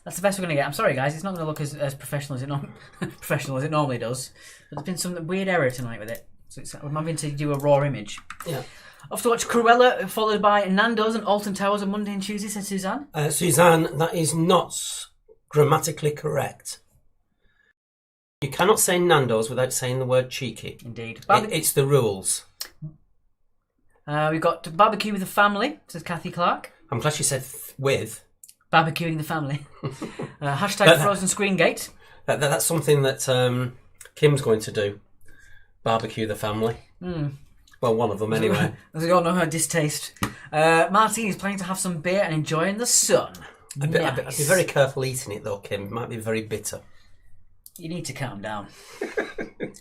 That's the best we're going to get. I'm sorry, guys. It's not going to look as professional as it professional as it normally does. There's been some weird error tonight with it, so I'm having to do a raw image. Yeah. Off to watch Cruella, followed by Nando's and Alton Towers on Monday and Tuesday. Says Suzanne. Suzanne, that is not grammatically correct. You cannot say Nando's without saying the word cheeky. Indeed. It's the rules. We've got barbecue with the family. Says Kathy Clark. I'm glad she said with. Barbecuing the family. Hashtag Frozen Screen Gate. That's something that Kim's going to do. Barbecue the family. Well, one of them anyway. As we all know her distaste. Martine is planning to have some beer and enjoying the sun. I'd be very careful eating it though, Kim. It might be very bitter. You need to calm down.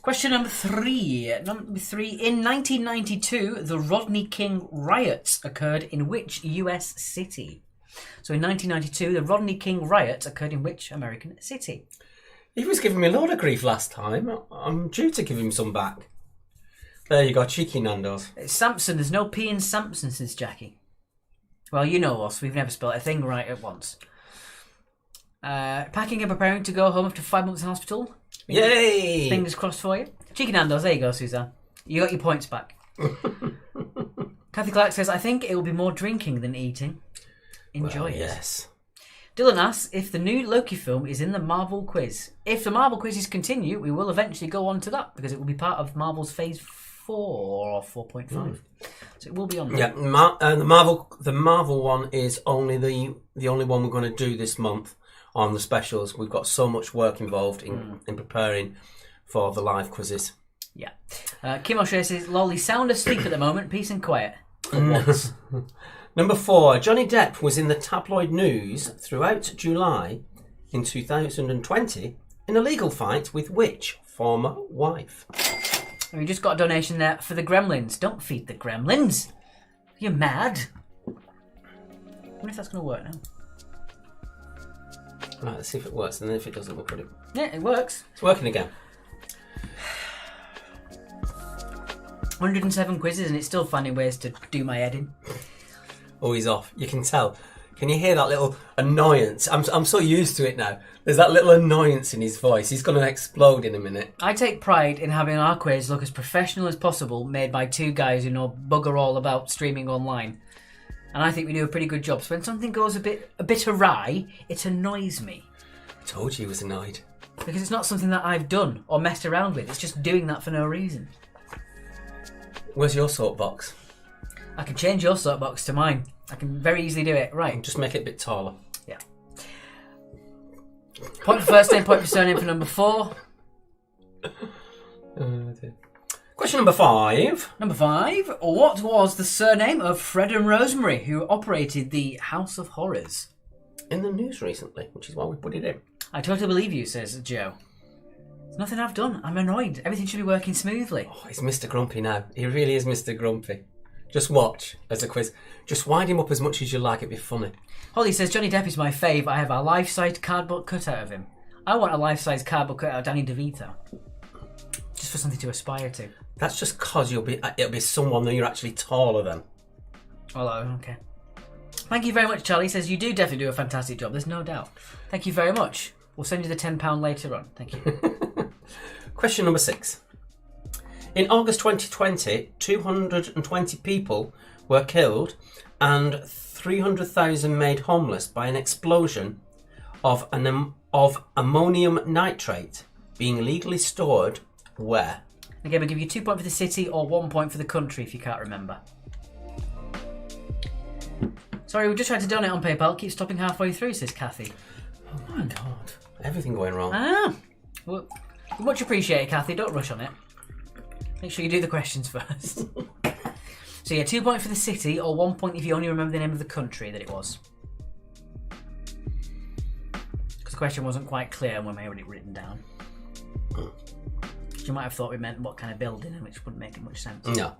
Question number 3. In 1992, the Rodney King riots occurred in which US city? So in 1992, the Rodney King riots occurred in which American city? He was giving me a load of grief last time. I'm due to give him some back. There you go, cheeky Nando's. It's Samson. There's no P in Samson, says Jackie. Well, you know us. We've never spelled a thing right at once. Packing and preparing to go home after 5 months in hospital. Yay! Fingers crossed for you. Cheeky Nando's. There you go, Suzanne. You got your points back. Kathy Clark says, I think it will be more drinking than eating. Enjoy it. Yes. Dylan asks if the new Loki film is in the Marvel quiz. If the Marvel quizzes continue, we will eventually go on to that because it will be part of Marvel's Phase 4 or 4.5. So it will be on there. Yeah, the Marvel one is only the only one we're going to do this month on the specials. We've got so much work involved in preparing for the live quizzes. Yeah. Kim O'Shea says, Lolly, sound asleep at the moment. Peace and quiet. For once. Number 4, Johnny Depp was in the tabloid news throughout July in 2020 in a legal fight with which former wife? And we just got a donation there for the Gremlins. Don't feed the Gremlins. You're mad. I wonder if that's going to work now. Right, let's see if it works, and then if it doesn't, we'll put it. Yeah, it works. It's working again. 107 quizzes, and it's still finding ways to do my head in. Oh, he's off. You can tell. Can you hear that little annoyance? I'm so used to it now. There's that little annoyance in his voice. He's going to explode in a minute. I take pride in having our quiz look as professional as possible, made by two guys who know bugger all about streaming online. And I think we do a pretty good job. So when something goes a bit awry, it annoys me. I told you he was annoyed. Because it's not something that I've done or messed around with. It's just doing that for no reason. Where's your soapbox? I can change your soapbox to mine. I can very easily do it. Right. Just make it a bit taller. Yeah. Point for first name, point for surname for number 4. Question number 5. Number 5. What was the surname of Fred and Rosemary, who operated the House of Horrors? In the news recently, which is why we put it in. I totally believe you, says Joe. There's nothing I've done. I'm annoyed. Everything should be working smoothly. Oh, he's Mr. Grumpy now. He really is Mr. Grumpy. Just watch as a quiz. Just wind him up as much as you like. It'd be funny. Holly says, Johnny Depp is my fave. I have a life-size cardboard cutout of him. I want a life-size cardboard cutout of Danny DeVito. Just for something to aspire to. That's just because it'll be someone that you're actually taller than. Oh, okay. Thank you very much, Charlie. Says, you do definitely do a fantastic job. There's no doubt. Thank you very much. We'll send you the £10 later on. Thank you. Question number 6. In August 2020, 220 people were killed and 300,000 made homeless by an explosion of ammonium nitrate being illegally stored where? Again, we'll give you 2 points for the city or 1 point for the country if you can't remember. Sorry, we're just trying to donate on PayPal. It keeps stopping halfway through, says Kathy. Oh my god. Everything going wrong. Well, much appreciated, Kathy. Don't rush on it. Make sure you do the questions first. So yeah, 2 points for the city or 1 point if you only remember the name of the country that it was. Because the question wasn't quite clear when we had it written down. You might have thought we meant what kind of building, which wouldn't make much sense. No.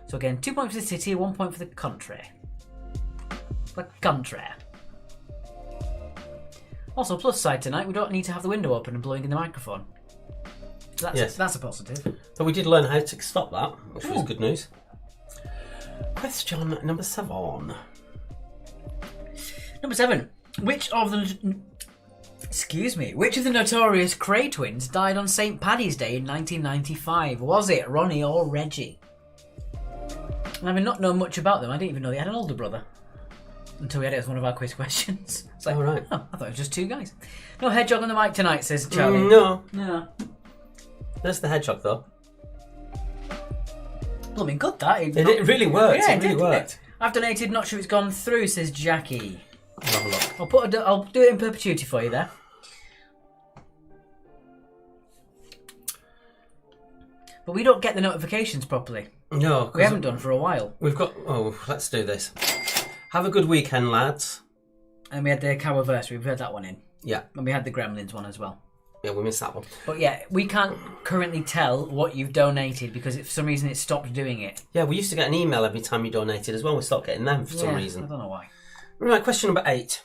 So again, 2 points for the city, 1 point for the country. The country. Also, plus side tonight, we don't need to have the window open and blowing in the microphone. So that's a positive. So we did learn how to stop that, which was good news. Question number 7. Number 7. Which of the notorious Kray twins died on St. Paddy's Day in 1995? Was it Ronnie or Reggie? And having not known much about them, I didn't even know they had an older brother. Until we had it as one of our quiz questions. It's like, right. Oh, I thought it was just 2 guys. No hedgehog on the mic tonight, says Charlie. No. There's the hedgehog, though. Blooming good, that. It really worked. Yeah, it really worked. I've donated, not sure it's gone through, says Jackie. I'll have a look. I'll do it in perpetuity for you there. But we don't get the notifications properly. No. We haven't done for a while. We've got... Oh, let's do this. Have a good weekend, lads. And we had the Cowiversary, we've had that one in. Yeah. And we had the Gremlins one as well. Yeah, we missed that one. But yeah, we can't currently tell what you've donated because for some reason it stopped doing it. Yeah, we used to get an email every time you donated as well. We stopped getting them for some reason. I don't know why. Right, question number 8.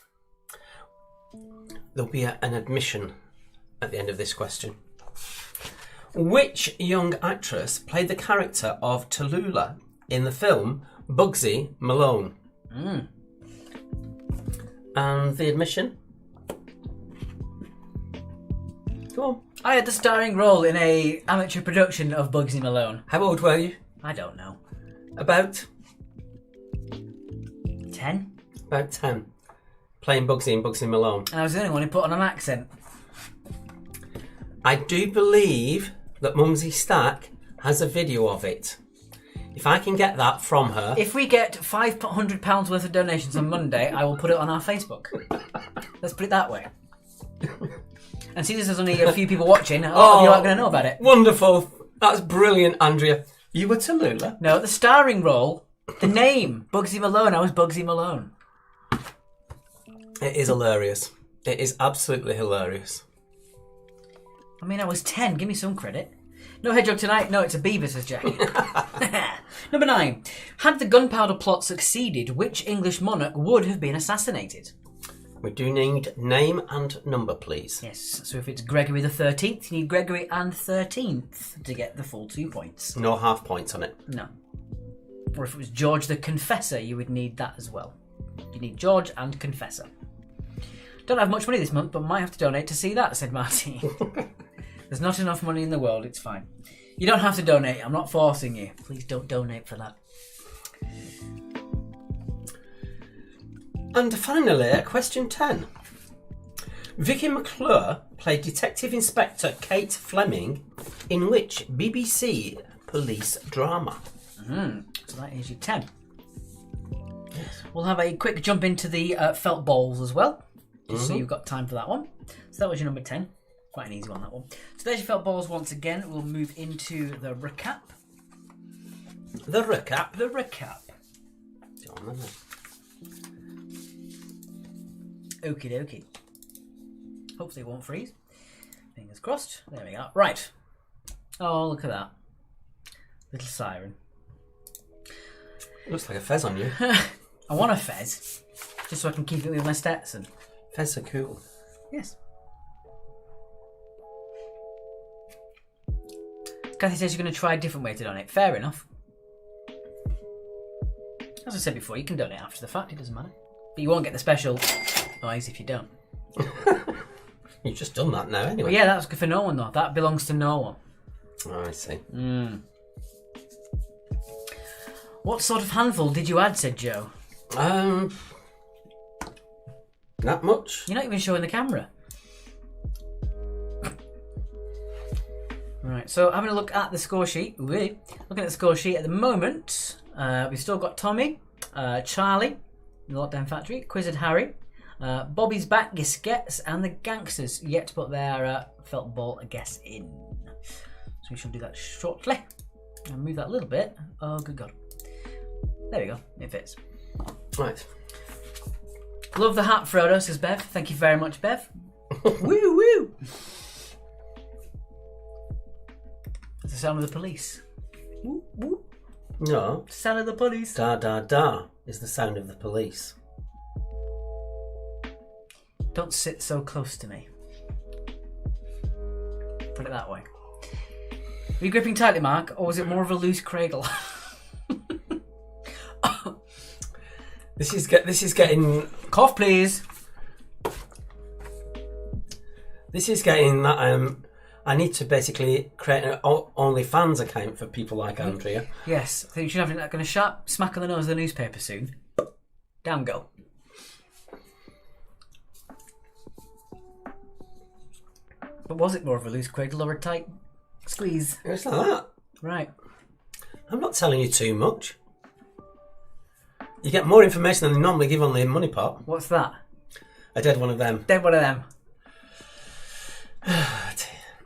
There'll be an admission at the end of this question. Which young actress played the character of Tallulah in the film Bugsy Malone? And the admission? Go on. I had the starring role in a amateur production of Bugsy Malone. How old were you? I don't know. About? 10? About 10. Playing Bugsy in Bugsy Malone. And I was the only one who put on an accent. I do believe that Mumsy Stack has a video of it. If I can get that from her... If we get £500 worth of donations on Monday, I will put it on our Facebook. Let's put it that way. And see, there's only a few people watching. A lot of you aren't going to know about it. Wonderful. That's brilliant, Andrea. You were Tallulah? No, the starring role, the name, Bugsy Malone. I was Bugsy Malone. It is hilarious. It is absolutely hilarious. I mean, I was 10. Give me some credit. No hedgehog tonight. No, it's a beaver, says Jackie. Number 9. Had the gunpowder plot succeeded, which English monarch would have been assassinated? We do need name and number, please. Yes, so if it's Gregory the 13th, you need Gregory and 13th to get the full 2 points. No half points on it. No. Or if it was George the Confessor, you would need that as well. You need George and Confessor. Don't have much money this month, but might have to donate to see that, said Marty. There's not enough money in the world, it's fine. You don't have to donate, I'm not forcing you. Please don't donate for that. And finally, question 10. Vicky McClure played Detective Inspector Kate Fleming in which BBC police drama? So that is your 10. We'll have a quick jump into the felt balls as well, just so you've got time for that one. So that was your number 10. Quite an easy one, that one. So there's your felt balls once again. We'll move into the recap. The recap. The recap. It's on, isn't it? Okie dokie. Hopefully it won't freeze. Fingers crossed. There we go. Right. Oh, look at that. Little siren. It looks like a fez on you. I want a fez, just so I can keep it with my Stetson. Fez are cool. Yes. Kathy says you're going to try a different way to donate. Fair enough. As I said before, you can donate after the fact. It doesn't matter. But you won't get the special eyes if you don't. You've just done that now anyway. Well, yeah, that's good for no one, though. That belongs to no one. Oh, I see. What sort of handful did you add, said Joe? Not much. You're not even showing the camera. Right, so having a look at the score sheet. Looking at the score sheet at the moment, we've still got Tommy, Charlie, the Lockdown Factory, Quizzard Harry, Bobby's Back, Giskettes, and the Gangsters yet to put their felt ball guess in. So we shall do that shortly. And move that a little bit. Oh, good God. There we go. It fits. Right. Love the hat, Frodo, says Bev. Thank you very much, Bev. Woo woo! It's the sound of the police. Woo woo. No. Sound of the police. Da da da is the sound of the police. Don't sit so close to me. Put it that way. Are you gripping tightly, Mark, or was it more of a loose cradle? This is getting. Cough, please. This is getting that. I need to basically create an OnlyFans account for people like Andrea. Yes, I think you should have it. Going to smack on the nose of the newspaper soon. Down go. But was it more of a loose cradle or a tight squeeze? It's like that. Right. I'm not telling you too much. You get more information than they normally give on the money pot. What's that? I did one of them. Dead one of them.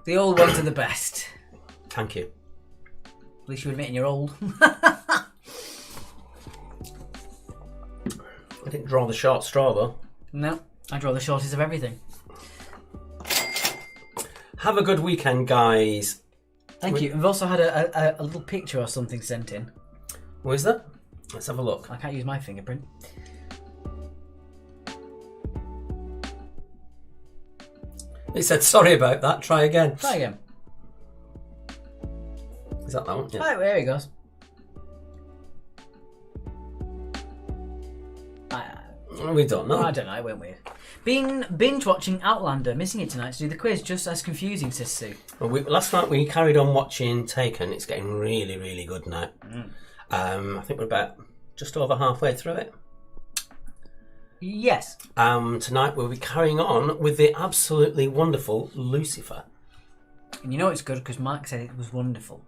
The old ones are the best. Thank you. At least you're admitting you're old. I didn't draw the short straw though. No, I draw the shortest of everything. Have a good weekend, guys. Thank you. We've also had a little picture or something sent in. What is that? Let's have a look. I can't use my fingerprint. It said, sorry about that, try again. Try again. Is that one? Yeah. Right, there he goes. We don't know. I don't know, it went weird. Binge watching Outlander, missing it tonight to do the quiz, just as confusing, says Sue. Well, last night we carried on watching Taken. It's getting really, really good now. I think we're about just over halfway through it. Yes. Tonight we'll be carrying on with the absolutely wonderful Lucifer. And you know it's good because Mark said it was wonderful.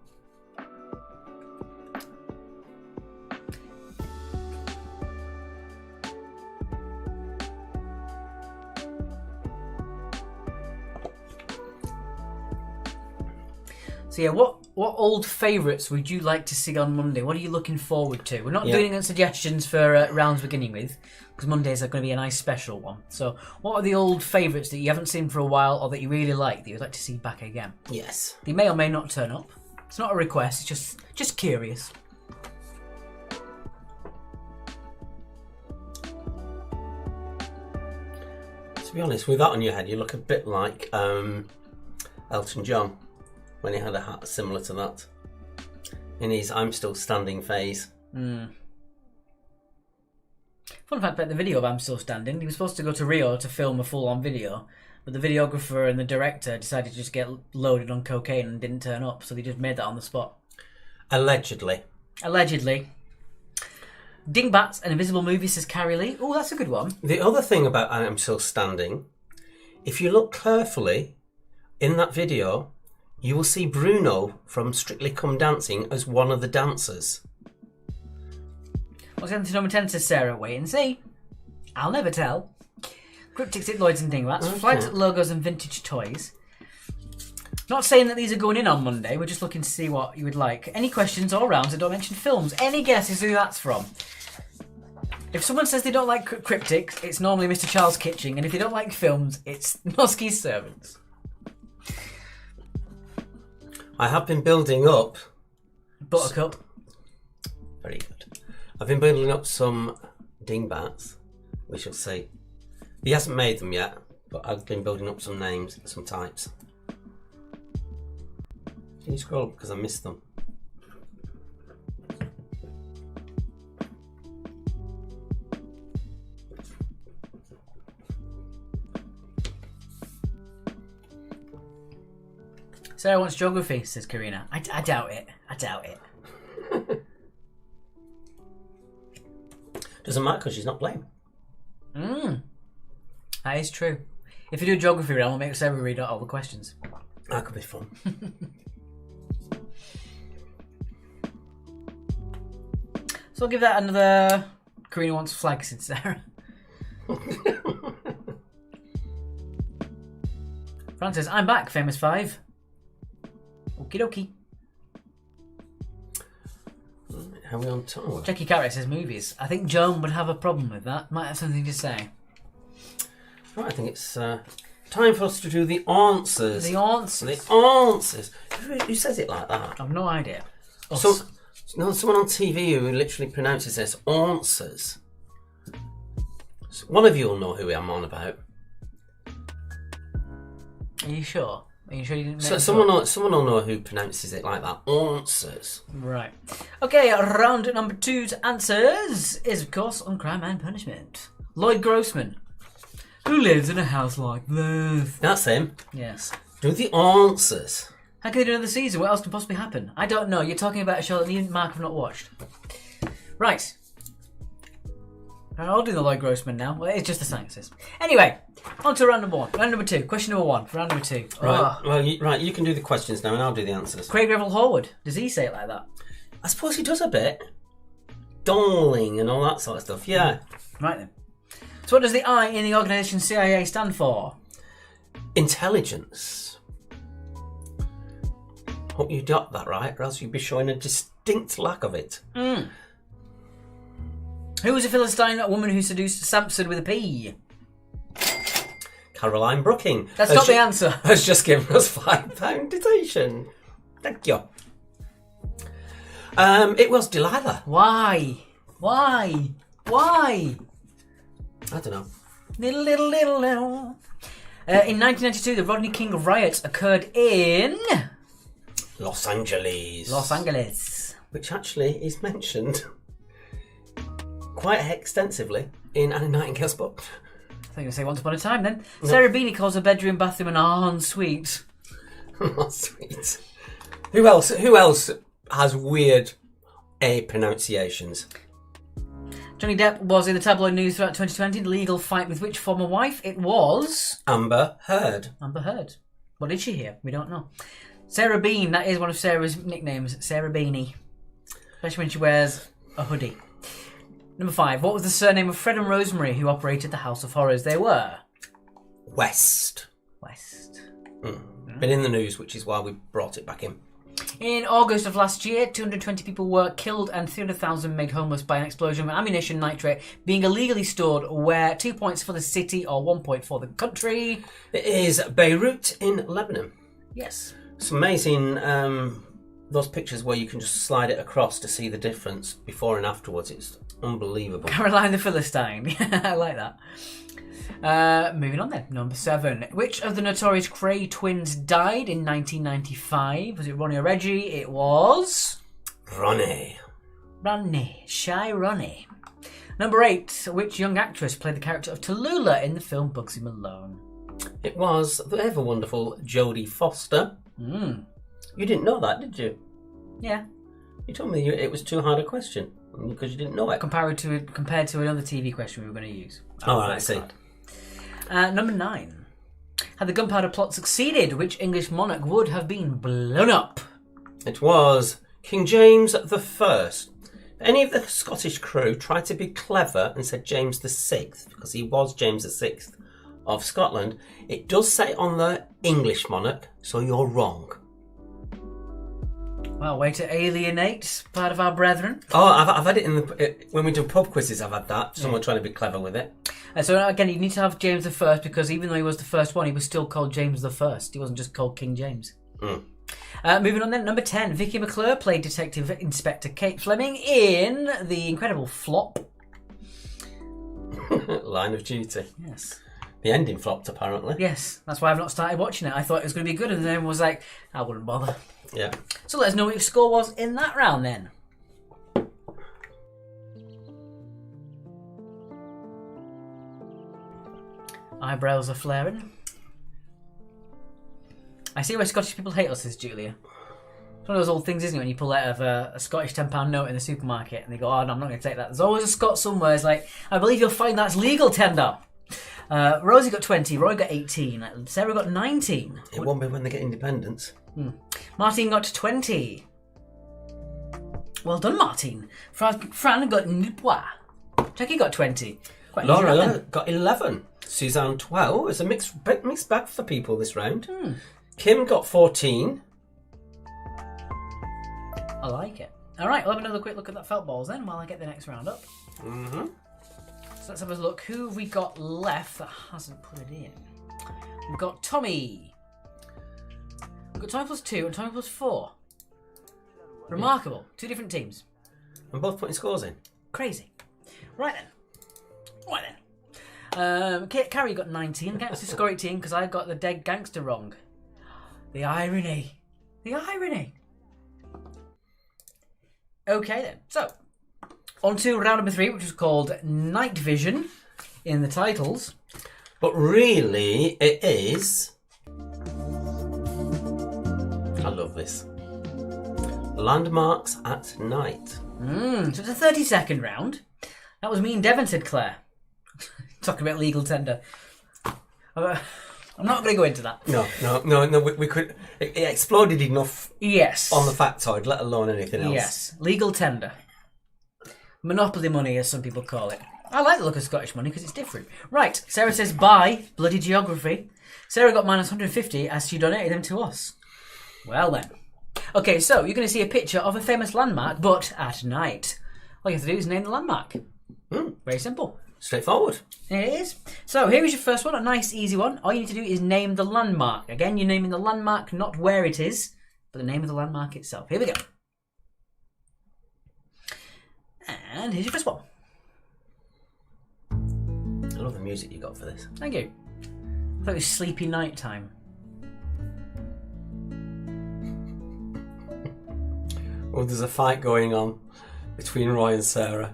So yeah, what old favourites would you like to see on Monday? What are you looking forward to? We're not doing any suggestions for rounds beginning with, because Mondays are going to be a nice special one. So what are the old favourites that you haven't seen for a while or that you really like that you'd like to see back again? Yes. They may or may not turn up. It's not a request, it's just curious. To be honest, with that on your head, you look a bit like Elton John when he had a hat similar to that in his I'm Still Standing phase. Fun fact about the video of I'm Still Standing, he was supposed to go to Rio to film a full-on video, but the videographer and the director decided to just get loaded on cocaine and didn't turn up, so they just made that on the spot. Allegedly. Allegedly. Dingbats, an invisible movie, says Carrie Lee. Oh, that's a good one. The other thing about I Am Still Standing, if you look carefully in that video, you will see Bruno from Strictly Come Dancing as one of the dancers. What's going to number 10 says Sarah. Wait and see. I'll never tell. Cryptic Zitloids and Dingbats. Okay. Flags, logos and vintage toys. Not saying that these are going in on Monday. We're just looking to see what you would like. Any questions or rounds that don't mention films? Any guesses who that's from? If someone says they don't like cryptics, it's normally Mr. Charles Kitching. And if they don't like films, it's Noski's Servants. I have been building up... Buttercup. Very good. I've been building up some Dingbats. We shall see. He hasn't made them yet, but I've been building up some names, some types. Can you scroll up because I missed them? Sarah wants geography, says Karina. I doubt it. I doubt it. Doesn't matter because she's not playing. That is true. If you do a geography round, we'll make Sarah read out all the questions. That could be fun. So I'll give that another... Karina wants flags, said Sarah. Fran says, I'm back, Famous Five. Okie dokie. How are we on time? Jackie Carrot says movies. I think Joan would have a problem with that. Might have something to say. Right, I think it's time for us to do the answers. The answers. The answers. Who says it like that? I've no idea. So, no, someone on TV who literally pronounces this answers. So one of you will know who I'm on about. Are you sure? Are you sure you didn't make So someone will know who pronounces it like that. Answers. Right. Okay, round number 2's answers is, of course, on Crime and Punishment. Lloyd Grossman. Who lives in a house like this? That's him. Yes. Do the answers. How can they do another season? What else can possibly happen? I don't know. You're talking about a show that you and Mark have not watched. Right. I'll do the Lloyd Grossman now. Well, it's just the sciences. Anyway, on to round number 1. Round number 2. Question number 1 for round number 2. Right. Well, you can do the questions now, and I'll do the answers. Craig Revel Horwood. Does he say it like that? I suppose he does a bit. Darling and all that sort of stuff. Yeah. Right then. So what does the I in the organisation CIA stand for? Intelligence. Hope you got that right, or else you'd be showing a distinct lack of it. Who was a Philistine woman who seduced Samson with a P? Caroline Brooking. That's not the answer. Has just given us £5 donation. Thank you. It was Delilah. Why? Why? Why? I don't know. Little. In 1992, the Rodney King riots occurred in... Los Angeles. Los Angeles. Which actually is mentioned quite extensively in Annie Nightingale's book. I think I say Once Upon a Time then. No. Sarah Beanie calls her bedroom bathroom an ensuite. Oh, sweet. Who else has weird A pronunciations? Johnny Depp was in the tabloid news throughout 2020. The legal fight with which former wife? It was... Amber Heard. Amber Heard. What did she hear? We don't know. Sarah Bean, that is one of Sarah's nicknames. Sarah Beanie. Especially when she wears a hoodie. Number 5. What was the surname of Fred and Rosemary who operated the House of Horrors? They were... West. Been in the news, which is why we brought it back in. In August of last year, 220 people were killed and 300,000 made homeless by an explosion of ammunition nitrate being illegally stored where 2 points for the city or 1 point for the country. It is Beirut in Lebanon. Yes. It's amazing, those pictures where you can just slide it across to see the difference before and afterwards. It's unbelievable. Caroline the Philistine. I like that. Moving on then. Number 7. Which of the notorious Kray twins died in 1995? Was it Ronnie or Reggie? It was... Ronnie. Shy Ronnie. Number 8. Which young actress played the character of Tallulah in the film Bugsy Malone? It was the ever wonderful Jodie Foster. You didn't know that, did you? Yeah. You told me it was too hard a question. because you didn't know it. Compared to another TV question we were going to use. Oh, right, I see. Number 9. Had the gunpowder plot succeeded, which English monarch would have been blown up? It was King James I. Any of the Scottish crew tried to be clever and said James VI, because he was James VI of Scotland. It does say on the English monarch, so you're wrong. Well, way to alienate part of our brethren. Oh, I've had it when we do pub quizzes. I've had that. Someone trying to be clever with it. So again, you need to have James I because even though he was the first one, he was still called James I. He wasn't just called King James. Moving on then, number 10. Vicky McClure played Detective Inspector Kate Fleming in the incredible flop. Line of Duty. Yes. The ending flopped, apparently. Yes, that's why I've not started watching it. I thought it was going to be good, and then was like, I wouldn't bother. Yeah. So let us know what your score was in that round then. Eyebrows are flaring. I see why Scottish people hate us, says Julia. It's one of those old things, isn't it, when you pull out of a Scottish £10 note in the supermarket and they go, oh, no, I'm not going to take that. There's always a Scot somewhere. It's like, I believe you'll find that's legal tender. Rosie got 20, Roy got 18, Sarah got 19. It won't be when they get independence. Martin got 20. Well done, Martin. Fran got Nipois. Jackie got 20. Quite easy, Laura that, got 11. Suzanne 12. It's a mixed bag for people this round. Kim got 14. I like it. All right, we'll have another quick look at that felt balls then while I get the next round up. Mm-hmm. So let's have a look. Who have we got left that hasn't put it in? We've got Tommy. We've got Tommy plus 2 and Tommy plus 4. Remarkable. 2 different teams. And both putting scores in. Crazy. Right then. Carrie got 19. Gangster score 18 because I got the dead gangster wrong. The irony. Okay then. So, on to round number 3, which was called Night Vision in the titles. But really, it is... I love this. Landmarks at Night. So it's a 30-second round. That was me and Devon, said Claire. Talking about legal tender. I'm not going to go into that. No. We could. It exploded enough. Yes. On the factoid, let alone anything else. Yes. Legal tender. Monopoly money, as some people call it. I like the look of Scottish money because it's different. Right. Sarah says bye. Bloody geography. Sarah got minus 150 as she donated them to us. Well then. Okay, so you're going to see a picture of a famous landmark, but at night. All you have to do is name the landmark. Very simple. Straightforward. It is. So here is your first one, a nice easy one. All you need to do is name the landmark. Again, you're naming the landmark, not where it is, but the name of the landmark itself. Here we go. And here's your first one. I love the music you got for this. Thank you. I thought it was sleepy night time. Well, there's a fight going on between Roy and Sarah.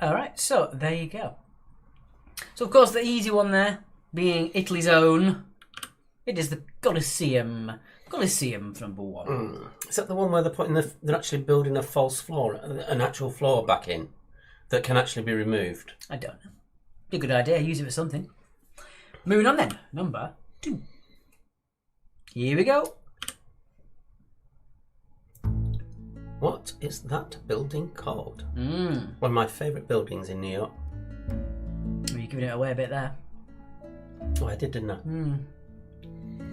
Alright, so there you go. So of course the easy one there, being Italy's own, it is the Colosseum. Colosseum number 1. Is that the one where they're actually building a false floor, an actual floor back in, that can actually be removed? I don't know. Be a good idea, use it for something. Moving on then, number 2. Here we go. What is that building called? One of my favourite buildings in New York. You're giving it away a bit there. Oh, I did, didn't I?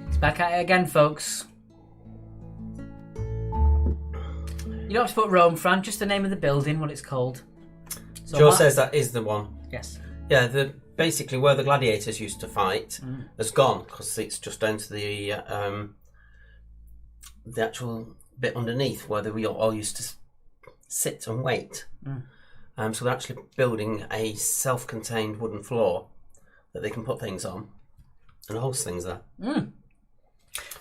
It's back at it again, folks. You don't have to put Rome, Fran, just the name of the building, what it's called. So Joe says that is the one. Yes. Yeah, basically where the gladiators used to fight has gone because it's just down to the actual bit underneath where we all used to sit and wait. So they're actually building a self-contained wooden floor that they can put things on and host things there.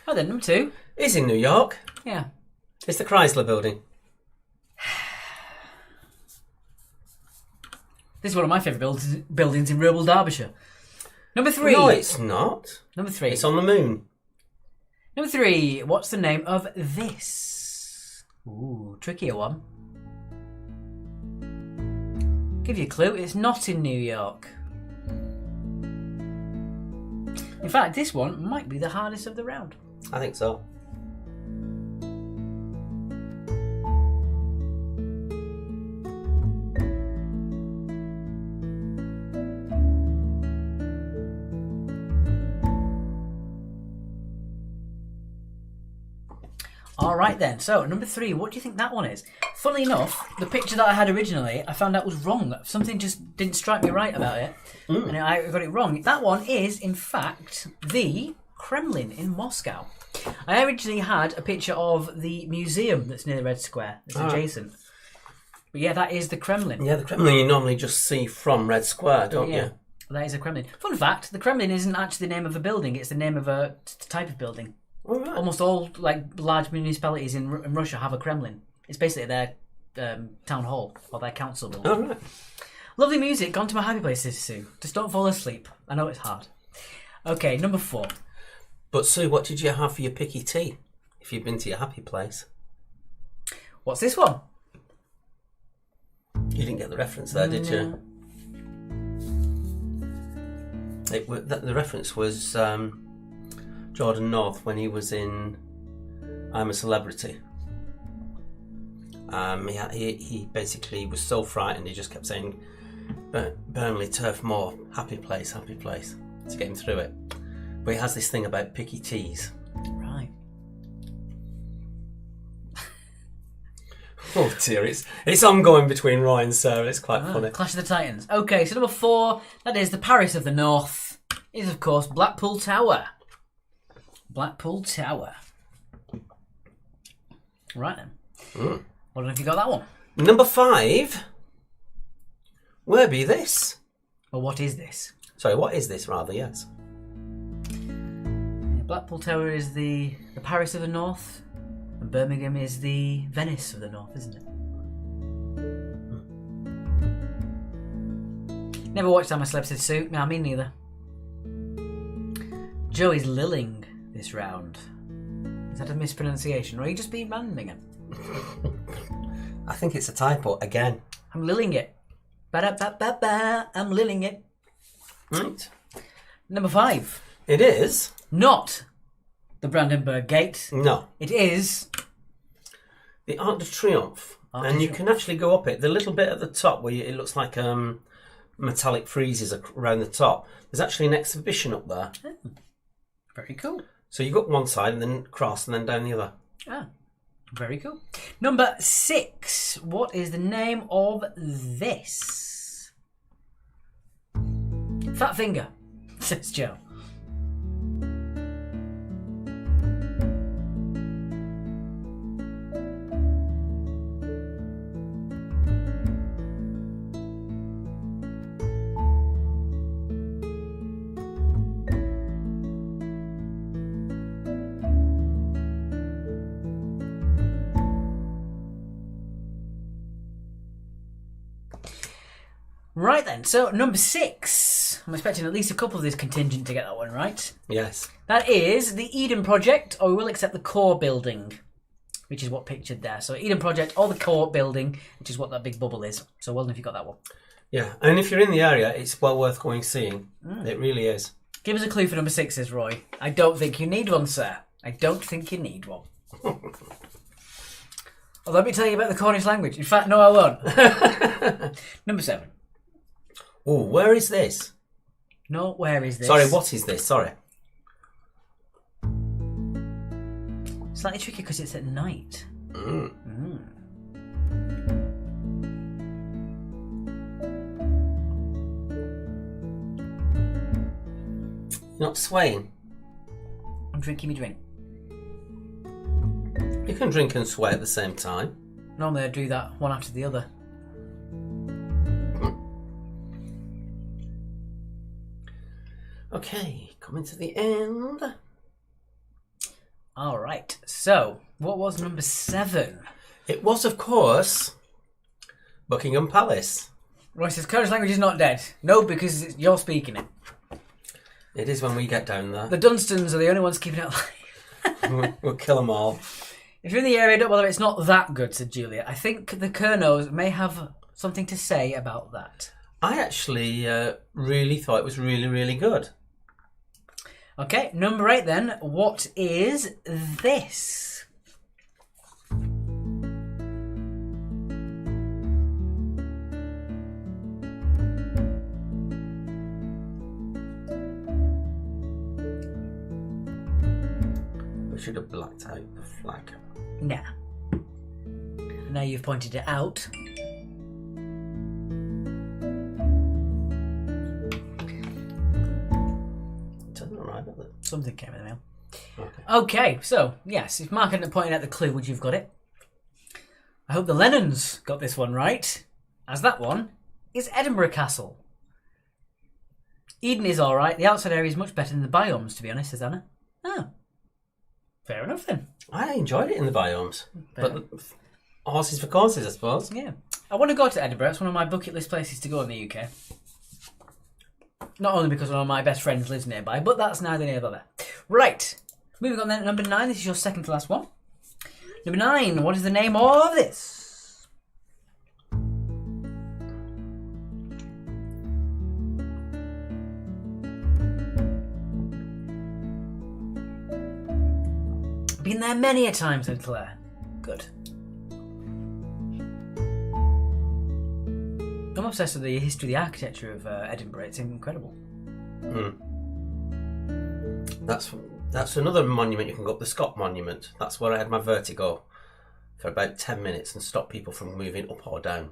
Oh, then number 2 is in New York. Yeah. It's the Chrysler Building. This is one of my favourite buildings in rural Derbyshire. Number 3. No, it's not. Number 3. It's on the moon. Number 3. What's the name of this? Ooh, trickier one. Give you a clue. It's not in New York. In fact, this one might be the hardest of the round. I think so. Alright then, so number 3, what do you think that one is? Funnily enough, the picture that I had originally, I found out was wrong. Something just didn't strike me right about it, and I got it wrong. That one is, in fact, the Kremlin in Moscow. I originally had a picture of the museum that's near the Red Square, that's adjacent. But yeah, that is the Kremlin. Yeah, the Kremlin you normally just see from Red Square, don't you? That is a Kremlin. Fun fact, the Kremlin isn't actually the name of a building, it's the name of a type of building. All right. Almost all large municipalities in Russia have a Kremlin. It's basically their town hall or their council building. All right. Lovely music. Gone to my happy place, Sister Sue. Just don't fall asleep. I know it's hard. Okay, number 4. But Sue, what did you have for your picky tea if you've been to your happy place? What's this one? You didn't get the reference there, did you? The reference was Jordan North when he was in I'm a Celebrity. He basically was so frightened he just kept saying Burnley Turf Moor, happy place to get him through it. But he has this thing about picky teas. Right. Oh dear, it's ongoing between Roy and Sarah. It's quite funny. Clash of the Titans. Okay, so number 4, that is the Paris of the North, is of course Blackpool Tower. Blackpool Tower. Right then. What have you got that one? Number 5. Where be this? Well, what is this? Sorry, what is this rather, yes. Blackpool Tower is the Paris of the North, and Birmingham is the Venice of the North, isn't it? Never watched I'm a Celebrity Suit. No, me neither. Joey's lilling this round. Is that a mispronunciation, or are you just being randoming it? I think it's a typo again. I'm lilling it. Ba-da-ba-ba-ba. I'm lilling it. Right. Number 5. It is. Not the Brandenburg Gate. No. It is The Arc de Triomphe. Arc de And you Triomphe. can actually go up it. The little bit at the top where it looks like metallic friezes around the top. There's actually an exhibition up there. very cool. So you go up one side and then cross and then down the other. Ah, very cool. Number 6. What is the name of this? Fat Finger, says Joe. Right then, so number 6. I'm expecting at least a couple of this contingent to get that one right. Yes. That is the Eden Project, or we will accept the core building, which is what pictured there. So Eden Project or the core building, which is what that big bubble is. So well done if you got that one. Yeah, and if you're in the area, it's well worth going seeing. It really is. Give us a clue for number 6, says Roy. I don't think you need one, sir. I don't think you need one. Well, let me tell you about the Cornish language. In fact, no, I won't. Number 7. Oh, where is this? No, where is this? Sorry, what is this? Sorry. Slightly tricky because it's at night. Not swaying. I'm drinking me drink. You can drink and sway at the same time. Normally I do that one after the other. Okay, coming to the end. All right. So, what was number 7? It was, of course, Buckingham Palace. Roy says, Kurdish language is not dead. No, because you're speaking it. It is when we get down there. The Dunstans are the only ones keeping it alive. We'll kill them all. If you're in the area, don't bother. It's not that good, said Julia. I think the Kurnos may have something to say about that. I actually really thought it was really, really good. Okay, number 8 then. What is this? We should have blacked out the flag. Nah. Now you've pointed it out. It's not right, is it? Something came in the mail. Okay. Okay, so, yes, if Mark hadn't pointed out the clue, would you've got it? I hope the Lennons got this one right, as that one is Edinburgh Castle. Eden is alright. The outside area is much better than the biomes, to be honest, says Anna. Oh. Fair enough then. I enjoyed it in the biomes. Fair. But horses for courses, I suppose. Yeah. I want to go to Edinburgh. It's one of my bucket list places to go in the UK. Not only because one of my best friends lives nearby, but that's neither near nor there. Right. Moving on then to number 9. This is your second to last one. Number 9. What is the name of this? Been there many a time, said Claire. Good. I'm obsessed with the history, the architecture of Edinburgh. It's incredible. That's another monument you can go up, the Scott Monument. That's where I had my vertigo for about 10 minutes and stopped people from moving up or down.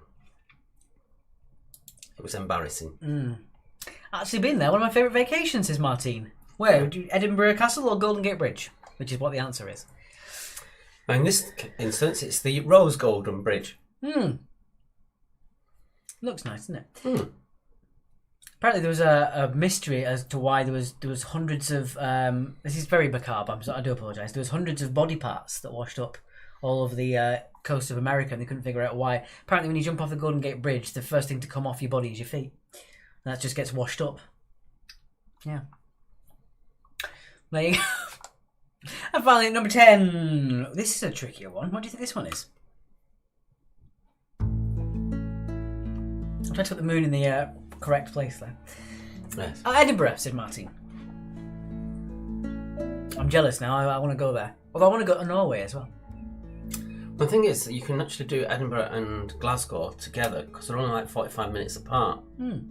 It was embarrassing. Actually been there. One of my favourite vacations, says Martine. Where? Edinburgh Castle or Golden Gate Bridge? Which is what the answer is. In this instance, it's the Rose Golden Bridge. Looks nice, doesn't it? Apparently there was a mystery as to why there was hundreds of... this is very macabre, I do apologise. There was hundreds of body parts that washed up all over the coast of America, and they couldn't figure out why. Apparently when you jump off the Golden Gate Bridge, the first thing to come off your body is your feet. And that just gets washed up. Yeah. There you go. And finally, at number 10. This is a trickier one. What do you think this one is? I'm trying to put the moon in the correct place there. Yes. Edinburgh, said Martin. I'm jealous now. I want to go there. Although I want to go to Norway as well. The thing is that you can actually do Edinburgh and Glasgow together because they're only like 45 minutes apart. Filmed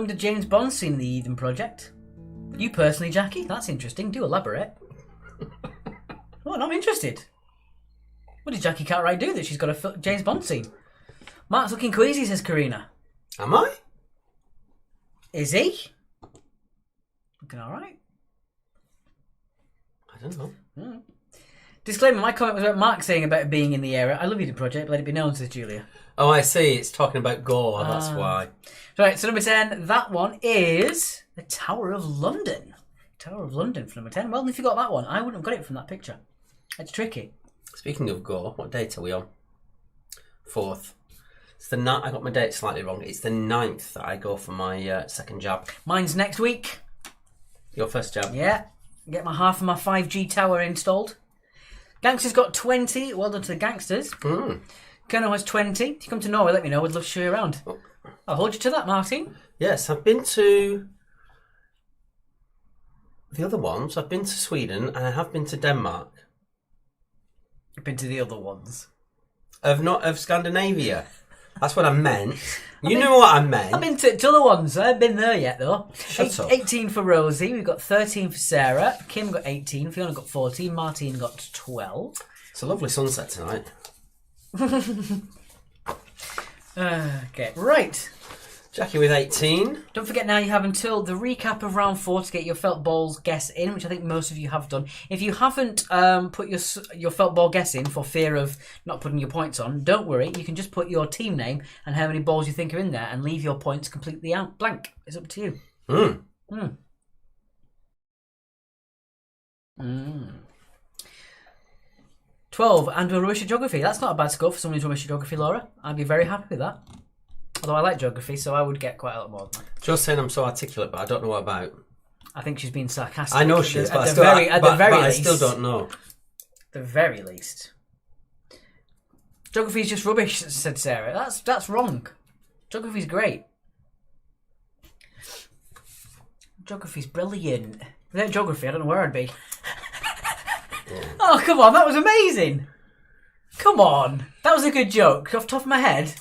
a James Bond scene in the Eden Project. You personally, Jackie? That's interesting. Do elaborate. Oh, I'm interested. What did Jackie Cartwright do that she's got a James Bond scene? Mark's looking queasy, says Karina. Am I? Is he? Looking alright. I don't know. Disclaimer, my comment was about Mark saying about being in the area. I love Eden Project, but let it be known, says Julia. Oh, I see. It's talking about Gore, that's why. Right, so number 10, that one is the Tower of London. Tower of London for number 10. Well, if you got that one, I wouldn't have got it from that picture. It's tricky. Speaking of Gore, what date are we on? 4th. It's the I got my date slightly wrong. It's the 9th that I go for my second jab. Mine's next week. Your first jab? Yeah. Get my half of my 5G tower installed. Gangsters got 20. Well done to the gangsters. Colonel has 20. If you come to Norway, let me know. We'd love to show you around. Oh. I'll hold you to that, Martin. Yes, I've been to the other ones. I've been to Sweden and I have been to Denmark. You've been to the other ones. Of Scandinavia. That's what I meant. You know what I meant. I've been to other ones. I haven't been there yet, though. Shut up. 18 for Rosie. We've got 13 for Sarah. Kim got 18. Fiona got 14. Martine got 12. It's a lovely sunset tonight. Okay, right. Jackie with 18. Don't forget now you have until the recap of round 4 to get your felt balls guess in, which I think most of you have done. If you haven't put your felt ball guess in for fear of not putting your points on, don't worry. You can just put your team name and how many balls you think are in there and leave your points completely out blank. It's up to you. 12, and we'll rush your geography. That's not a bad score for someone who's rush your geography, Laura. I'd be very happy with that. Although I like geography, so I would get quite a lot more than that. Just saying I'm so articulate, but I don't know what about. I think she's being sarcastic. I know she is, but I still don't know. The very least. Geography is just rubbish, said Sarah. That's wrong. Geography's great. Geography's brilliant. Without geography, I don't know where I'd be. Oh, come on, that was amazing. Come on. That was a good joke, off the top of my head.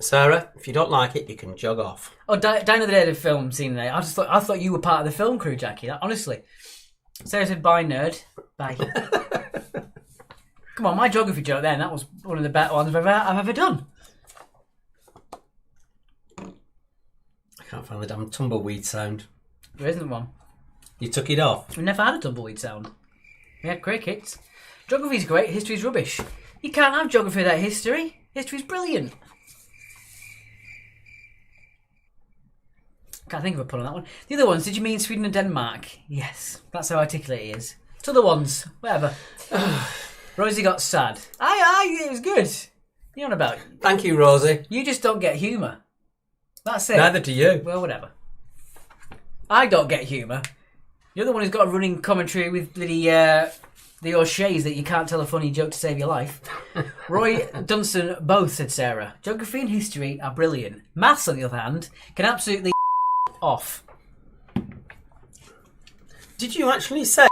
Sarah, if you don't like it, you can jog off. Oh, down to the day of the film scene there. I thought you were part of the film crew, Jackie. Honestly. Sarah said, bye, nerd. Bye. Come on, my geography joke then. That was one of the better ones I've ever done. I can't find the damn tumbleweed sound. There isn't one. You took it off? We never had a tumbleweed sound. We had crickets. Geography's great, history's rubbish. You can't have geography without history. History's brilliant. Can't think of a pun on that one. The other ones, did you mean Sweden and Denmark? Yes, that's how articulate he is. To other ones, whatever. Rosie got sad. It was good. You on about? Thank you, Rosie. You just don't get humour. That's it. Neither do you. Well, whatever. I don't get humour. You're the one who's got a running commentary with the O'Sheas that you can't tell a funny joke to save your life. Roy Dunstan both, said Sarah. Geography and history are brilliant. Maths, on the other hand, can absolutely off. Did you actually say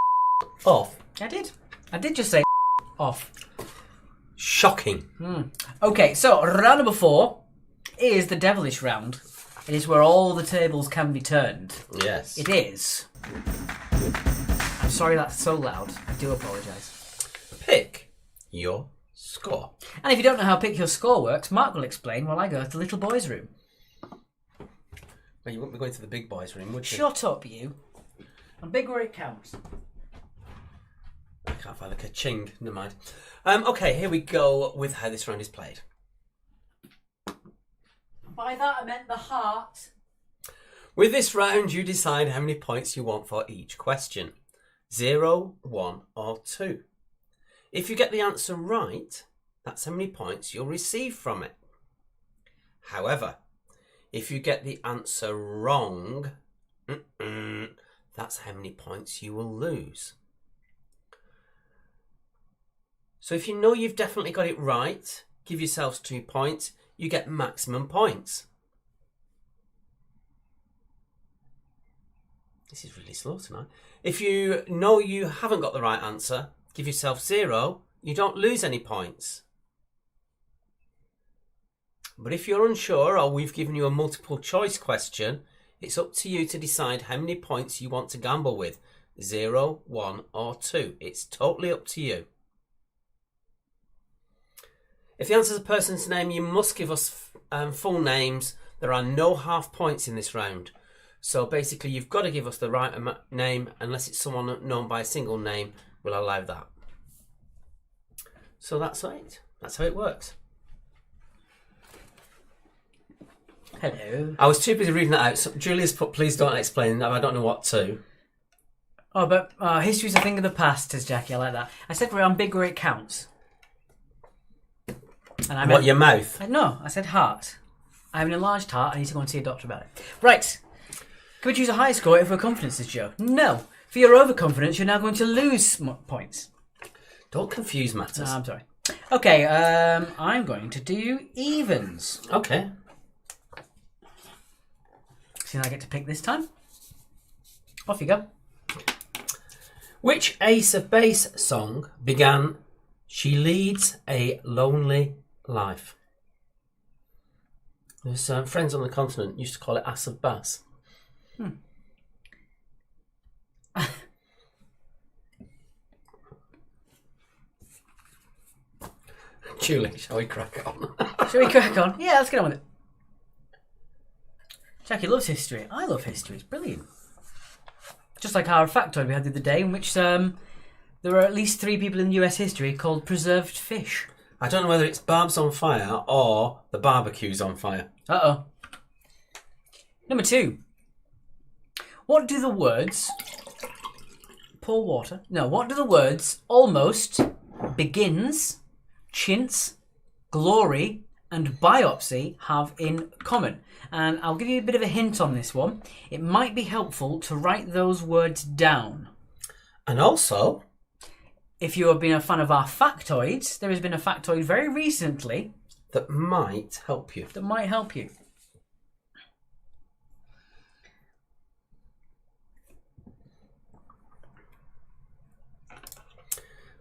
off? I did just say off. Shocking. Okay, so round number 4 is the devilish round. It is where all the tables can be turned. Yes. It is. I'm sorry that's so loud. I do apologise. Pick your score. And if you don't know how Pick Your Score works, Mark will explain while I go to the little boys' room. Well, you wouldn't be going to the big boys' room, would you? Shut up, you. I'm big where it counts. I can't find the ka-ching. Never mind. Okay, here we go with how this round is played. By that I meant the heart. With this round, you decide how many points you want for each question. 0, 1 or 2. If you get the answer right, that's how many points you'll receive from it. However, if you get the answer wrong, that's how many points you will lose. So if you know you've definitely got it right, give yourselves 2 points, you get maximum points. This is really slow tonight. If you know you haven't got the right answer, give yourself 0, you don't lose any points. But if you're unsure or we've given you a multiple choice question, it's up to you to decide how many points you want to gamble with. 0, 1 or 2. It's totally up to you. If the answer is a person's name, you must give us full names. There are no half points in this round. So basically, you've got to give us the right name. Unless it's someone known by a single name, we'll allow that. So that's it. That's how it works. Hello. I was too busy reading that out. So Julia's put, please don't explain. I don't know what to. Oh, but history's a thing of the past, says Jackie. I like that. I said we're on big where it counts. And I What, your mouth? No, I said heart. I have an enlarged heart. I need to go and see a doctor about it. Right. Can we choose a high score if we're confident, says Joe? No. For your overconfidence, you're now going to lose points. Don't confuse matters. I'm sorry. Okay, I'm going to do evens. Okay. See if I get to pick this time. Off you go. Which Ace of Base song began "She leads a lonely life"? There's friends on the continent used to call it Ace of Bass. Julie, shall we crack on? Shall we crack on? Yeah, let's get on with it. Jackie loves history. I love history. It's brilliant. Just like our factoid we had the other day, in which there were at least 3 people in US history called preserved fish. I don't know whether it's Barb's on fire or the barbecue's on fire. Uh-oh. Number 2. What do the words... Pour water? No, what do the words almost, begins, chintz, glory, and biopsy have in common? And I'll give you a bit of a hint on this one. It might be helpful to write those words down. And also, if you have been a fan of our factoids, there has been a factoid very recently that might help you. that might help you.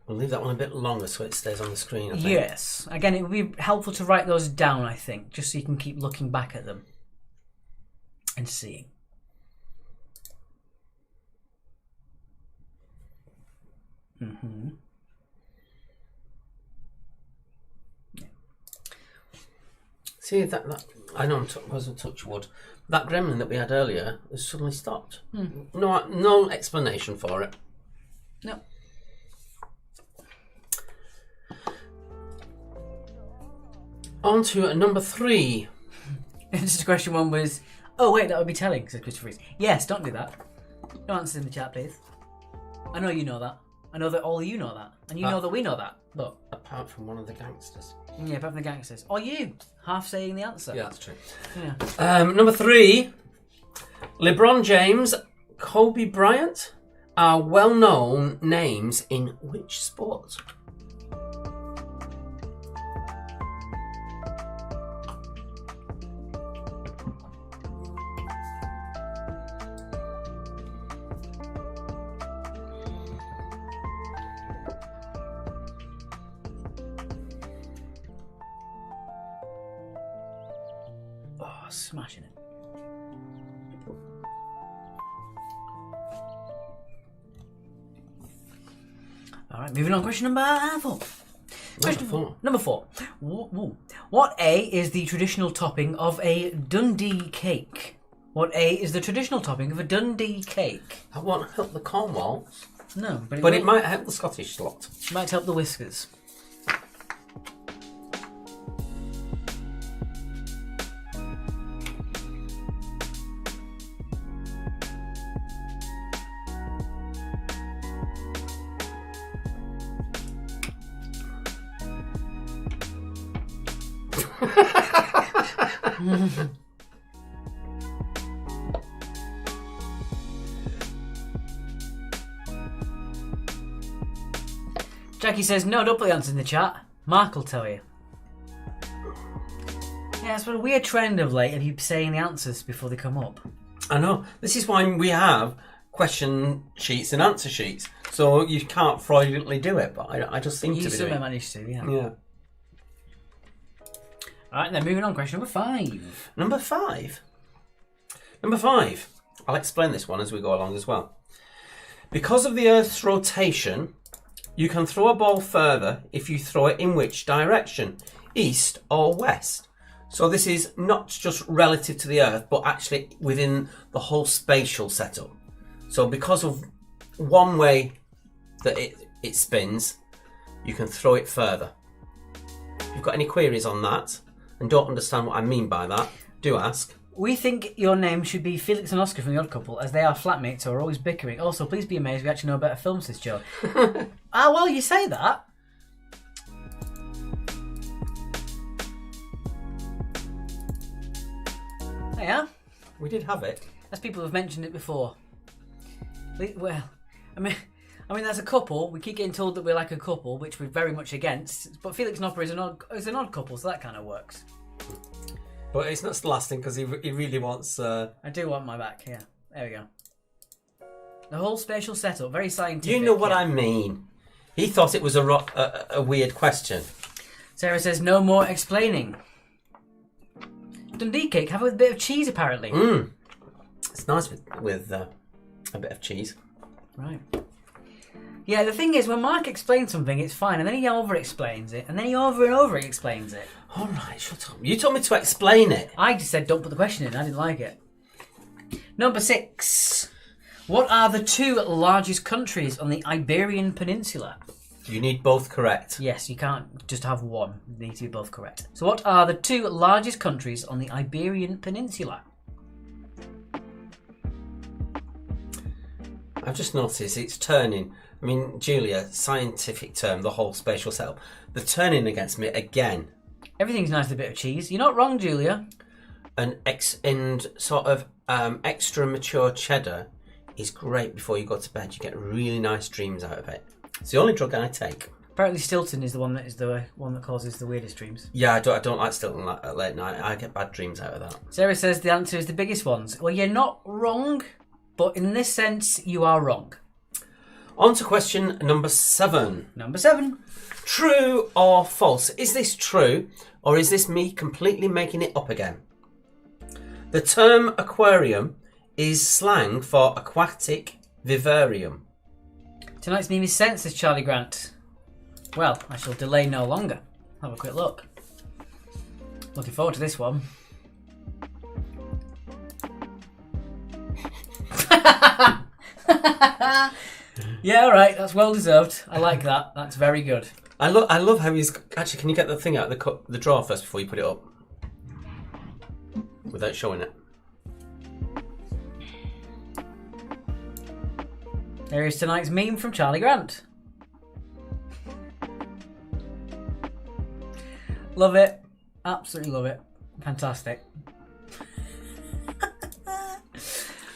We'll leave that one a bit longer so it stays on the screen, I think. Yes. Again, it would be helpful to write those down, I think, just so you can keep looking back at them and seeing. Mm-hmm. See, that I know I was a touch wood. That gremlin that we had earlier has suddenly stopped. No explanation for it. No. On to number 3. Just question one was, oh wait, that would be telling, said Christopher Reese. Yes, don't do that. No answers in the chat, please. I know you know that. I know that all of you know that. And you know that we know that. But Apart from one of the gangsters. yeah, apart from the gangsters. Or you, half saying the answer. Yeah, that's true. Yeah. Number 3. LeBron James, Kobe Bryant are well-known names in which sport? Oh, smashing it. All right, moving on. Question number 4. Number 4. What A is the traditional topping of a Dundee cake? What A is the traditional topping of a Dundee cake? That won't help the Cornwall, No, but but it might help the Scottish lot. might help the whiskers. Jackie says, no, don't put the answer in the chat. Mark will tell you. Yeah, it's been a weird trend of late of you saying the answers before they come up. I know. This is why we have question sheets and answer sheets. So you can't fraudulently do it, but I just seem to You be somehow doing it. managed to, yeah. Yeah. Alright, then moving on. Question number 5. Number 5. Number 5. I'll explain this one as we go along as well. Because of the Earth's rotation, you can throw a ball further if you throw it in which direction? East or west? So this is not just relative to the Earth, but actually within the whole spatial setup. So because of one way that it spins, you can throw it further. If you've got any queries on that and don't understand what I mean by that, do ask. We think your name should be Felix and Oscar from The Odd Couple, as they are flatmates who are always bickering. Also, please be amazed we actually know better films this Joe. Well, you say that. Yeah, We did have it. as people have mentioned it before. Well, I mean, as a couple, we keep getting told that we're like a couple, which we're very much against. But Felix and Opera is an odd couple, so that kind of works. But it's not lasting because he really wants... I do want my back, yeah. There we go. The whole spatial setup, very scientific. You know what yeah. I mean. He thought it was a weird question. Sarah says, no more explaining. Dundee cake, have it with a bit of cheese, apparently. It's nice with a bit of cheese. Right. Yeah, the thing is, when Mark explains something, it's fine, and then he over-explains it, and then he over and over-explains it. All right, shut up. You told me to explain it. I just said don't put the question in, I didn't like it. Number 6. What are the 2 largest countries on the Iberian Peninsula? You need both correct. Yes, you can't just have one. They need to be both correct. So what are the 2 largest countries on the Iberian Peninsula? I've just noticed it's turning. I mean, Julia, scientific term, the whole spatial setup. They're turning against me again. Everything's nice with a bit of cheese. You're not wrong, Julia. And sort of extra mature cheddar is great before you go to bed. You get really nice dreams out of it. It's the only drug I take. Apparently Stilton is the one that causes the weirdest dreams. Yeah, I don't like Stilton at late night. I get bad dreams out of that. Sarah says the answer is the biggest ones. Well, you're not wrong, but in this sense, you are wrong. On to question number 7. Number 7. True or false? Is this true, or is this me completely making it up again? The term aquarium is slang for aquatic vivarium. Tonight's meme is sense, says Charlie Grant. Well, I shall delay no longer. Have a quick look. Looking forward to this one. Yeah, all right. That's well deserved. I like that. That's very good. I love how he's... Actually, can you get the thing out of the drawer first before you put it up? Without showing it. There is tonight's meme from Charlie Grant. Love it. Absolutely love it. Fantastic.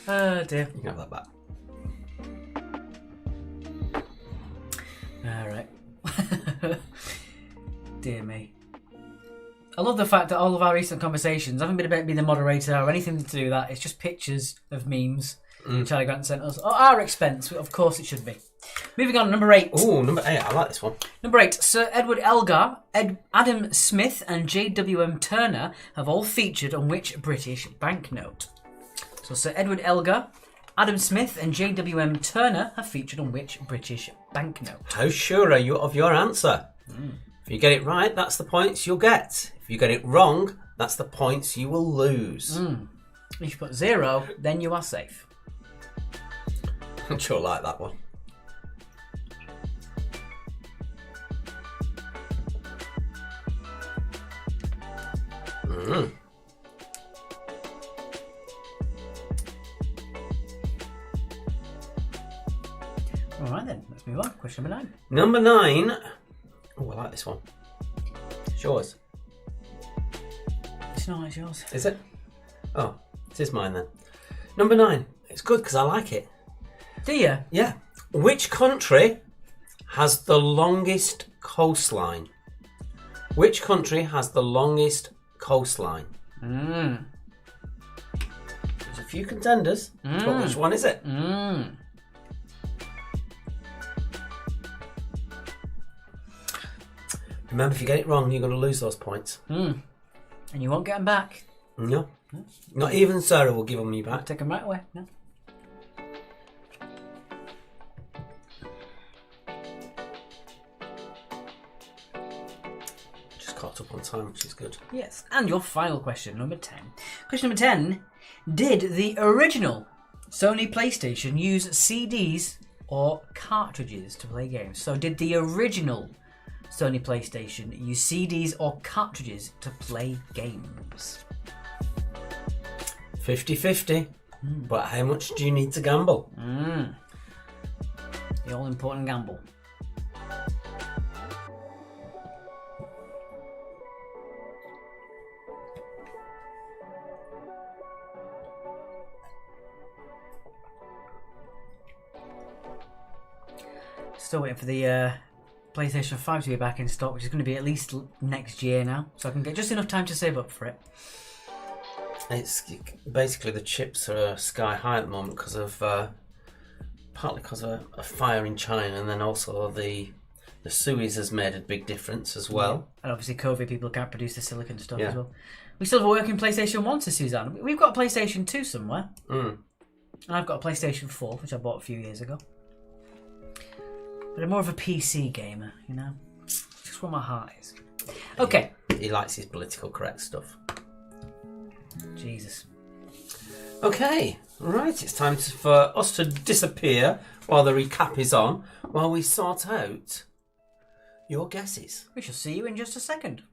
Oh dear. You can have that back. Alright. Dear me. I love the fact that all of our recent conversations haven't been about being the moderator or anything to do with that. It's just pictures of memes Charlie Grant sent us. At our expense, of course it should be. Moving on, number 8. Ooh, number 8. I like this one. Number 8. Sir Edward Elgar, Adam Smith and J.W.M. Turner have all featured on which British banknote? So Sir Edward Elgar, Adam Smith and J.W.M. Turner have featured on which British banknote? How sure are you of your answer? If you get it right, that's the points you'll get. If you get it wrong, that's the points you will lose. If you put 0, then you are safe. I'm sure I like that one. Alright then, let's move on. Question number 9. Number 9. Oh, I like this one. It's yours. It's not, it's yours. Is it? Oh, it is mine then. Number 9. It's good because I like it. Do you? Yeah. Which country has the longest coastline? Which country has the longest coastline? There's a few contenders, but which one is it? Remember, if you get it wrong, you're going to lose those points. And you won't get them back. No. Not even Sarah will give them you back. Take them right away. No. Just caught up on time, which is good. Yes. And your final question, number 10. Question number 10. Did the original Sony PlayStation use CDs or cartridges to play games? So did the original Sony PlayStation use CDs or cartridges to play games? 50-50. But how much do you need to gamble? The all-important gamble. Still waiting for the PlayStation 5 to be back in stock, which is going to be at least next year now, so I can get just enough time to save up for it. It's basically the chips are sky high at the moment because of partly because of a fire in China, and then also the Suez has made a big difference as well. And obviously COVID, people can't produce the silicon stuff Yeah. as well. We still have a working PlayStation 1 to Suzanne. We've got a PlayStation 2 somewhere. And I've got a PlayStation 4, which I bought a few years ago. But I'm more of a PC gamer, you know? Just where my heart is. Okay. He likes his political correct stuff. Jesus. Okay, right, it's time for us to disappear while the recap is on, while we sort out your guesses. We shall see you in just a second.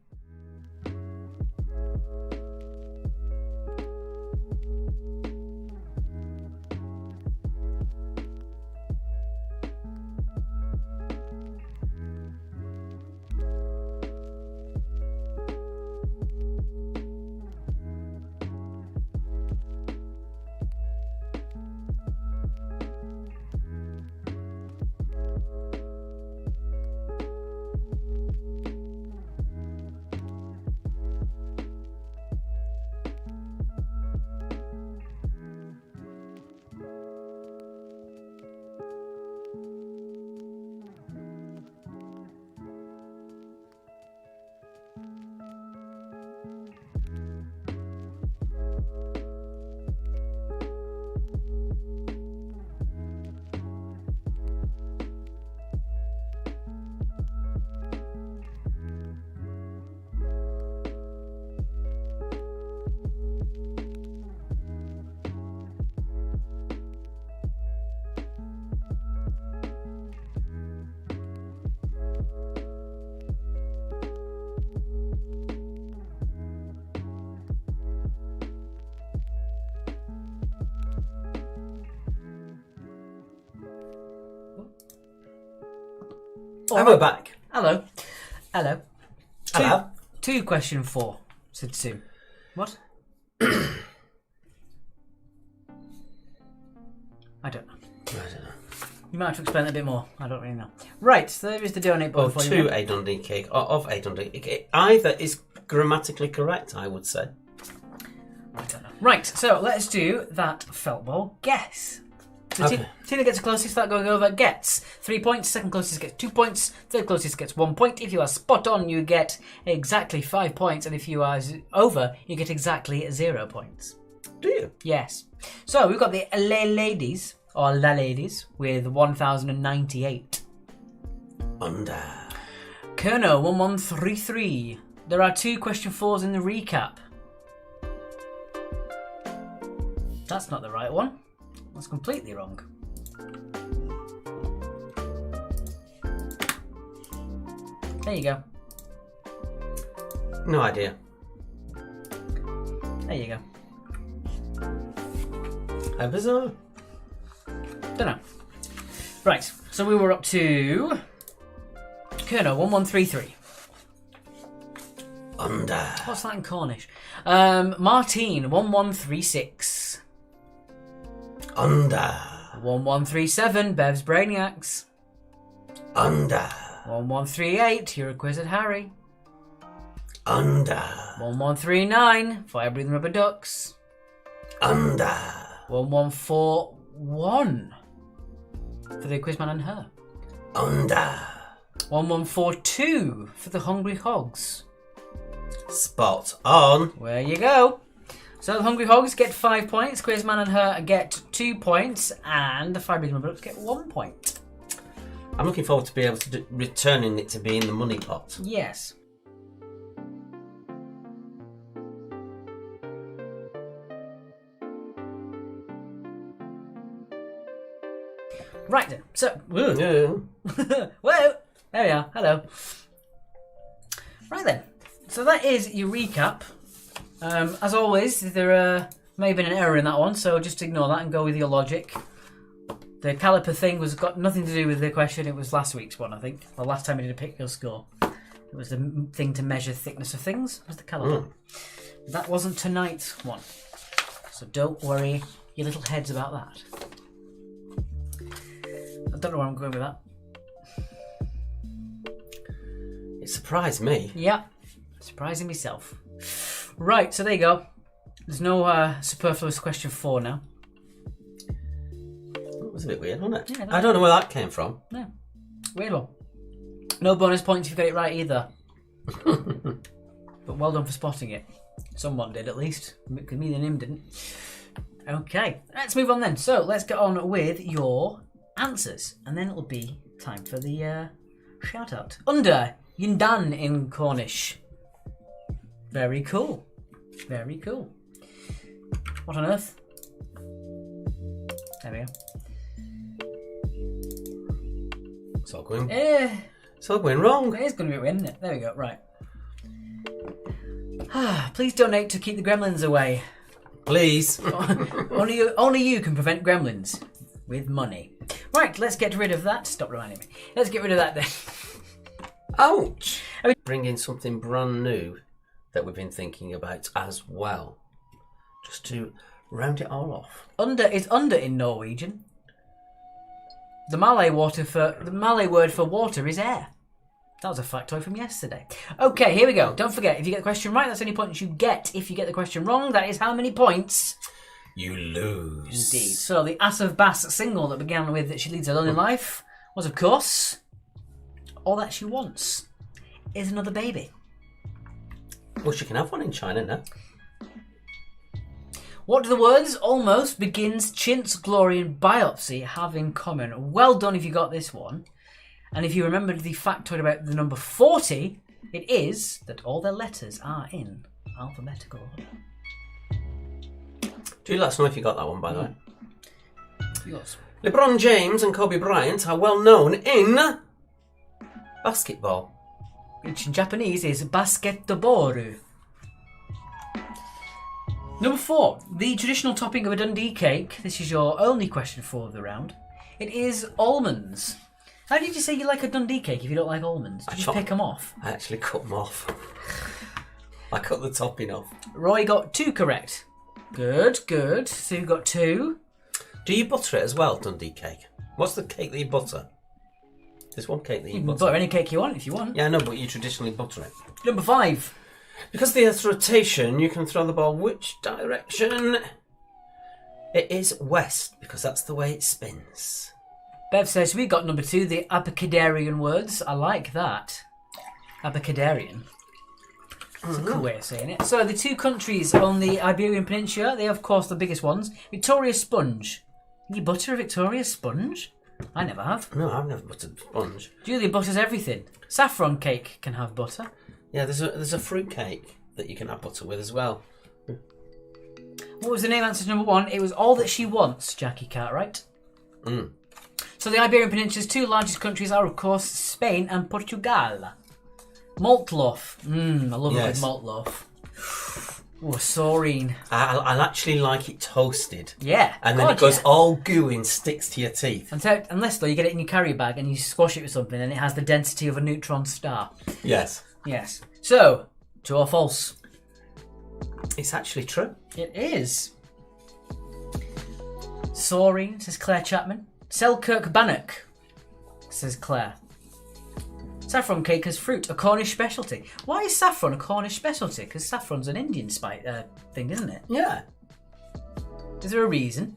And we're back. Hello. Hello. Hello. Two question 4, said Sue. What? I don't know. I don't know. You might have to explain it a bit more. I don't really know. Right, so there is the donate button for you. To a Dundee cake, or of a Dundee cake. Either is grammatically correct, I would say. I don't know. Right, so let's do that felt ball guess. So Okay. Tina gets the closest, that going over gets 3 points. Second closest gets 2 points. Third closest gets 1 point. If you are spot on, you get exactly 5 points. And if you are over, you get exactly 0 points. Do you? Yes. So we've got the La Ladies, or La Ladies, with 1,098. Under. Kerno 1133. There are 2 question 4s in the recap. That's not the right one. That's completely wrong. There you go. No idea. There you go. How bizarre. Don't know. Right, so we were up to Kerno 1133. Under. What's that in Cornish? Martine 1136. Under. 1137. Bev's Brainiacs. Under. 1138. You're a Quizzed Harry. Under. 1139. Fire Breathing Rubber Ducks. Under. 1141. For the Quizman and Her. Under. 1142. For the Hungry Hogs. Spot on. Where you go. So the Hungry Hogs get 5 points, Quizman and Her get 2 points, and the Fire Breathing Rubber Ducks get 1 point. I'm looking forward to be able to returning it to be in the money pot. Yes. Right then. So, Yeah. whoa, there we are. Hello. Right then. So that is your recap. As always, there may have been an error in that one, so just ignore that and go with your logic. The caliper thing was got nothing to do with the question. It was last week's one, I think. The last time we did a pick your score. It was the thing to measure thickness of things. It was the caliper. That wasn't tonight's one. So don't worry your little heads about that. I don't know where I'm going with that. It surprised me. Yeah, surprising myself. Right, so there you go. There's no superfluous question 4 now. It was a bit weird, wasn't it? Yeah, I don't know where that came from. No, weird one. No bonus points if you got it right either. But well done for spotting it. Someone did at least. Because me and him didn't. Okay, let's move on then. So let's get on with your answers. And then it'll be time for the shout out. Under Yindan in Cornish. Very cool. Very cool. What on earth? There we go. It's all going. Eh. It's all going wrong. It is going to be a win, isn't it? There we go, right. Please donate to keep the gremlins away. Please. Only you can prevent gremlins with money. Right, let's get rid of that. Stop reminding me. Let's get rid of that then. Ouch. Bring in something brand new that we've been thinking about as well. Just to round it all off. Under is under in Norwegian. The Malay word for water is air. That was a factoid from yesterday. Okay, here we go. Don't forget, if you get the question right, that's how many points you get. If you get the question wrong, that is how many points you lose. Indeed. So the Ass of Bass single that began with that she leads a lonely life was, of course, all that she wants is another baby. Well, she can have one in China now. What do the words almost, begins, chintz, glory and biopsy have in common? Well done if you got this one. And if you remembered the factoid about the number 40, it is that all their letters are in alphabetical order. Do let us know if you got that one, by the way. Yours. LeBron James and Kobe Bryant are well known in basketball. Which in Japanese is basketball. Number 4. The traditional topping of a Dundee cake. This is your only question for the round. It is almonds. How did you say you like a Dundee cake if you don't like almonds? Did you just pick them off? I actually cut them off. I cut the topping off. Roy got 2 correct. Good, good. Sue got 2. Do you butter it as well, Dundee cake? What's the cake that you butter? There's one cake that you You can butter. butter any cake you want if you want. Yeah, I know, but you traditionally butter it. Number 5. Because of the Earth's rotation, you can throw the ball which direction? It is west, because that's the way it spins. Bev says we got number 2, the Abecedarian words. I like that. Abecedarian. That's a cool way of saying it. So the 2 countries on the Iberian Peninsula, they are of course the biggest ones. Victoria Sponge. You butter a Victoria Sponge? I never have. No, I've never buttered sponge. Julia butters everything. Saffron cake can have butter. Yeah, there's a fruit cake that you can have butter with as well. What was the name answer to number 1? It was All That She Wants, Jackie Cartwright. So the Iberian Peninsula's 2 largest countries are of course Spain and Portugal. Malt loaf. I love a good malt loaf. Oh, saurine. I'll actually like it toasted. Yeah. And then God, it goes yeah. all gooey and sticks to your teeth. Unless though you get it in your carrier bag and you squash it with something and it has the density of a neutron star. Yes. Yes. So, true or false? It's actually true. It is. Saurine, says Claire Chapman. Selkirk Bannock, says Claire. Saffron cake as fruit, a Cornish specialty. Why is saffron a Cornish specialty? Because saffron's an Indian thing, isn't it? Yeah. Is there a reason?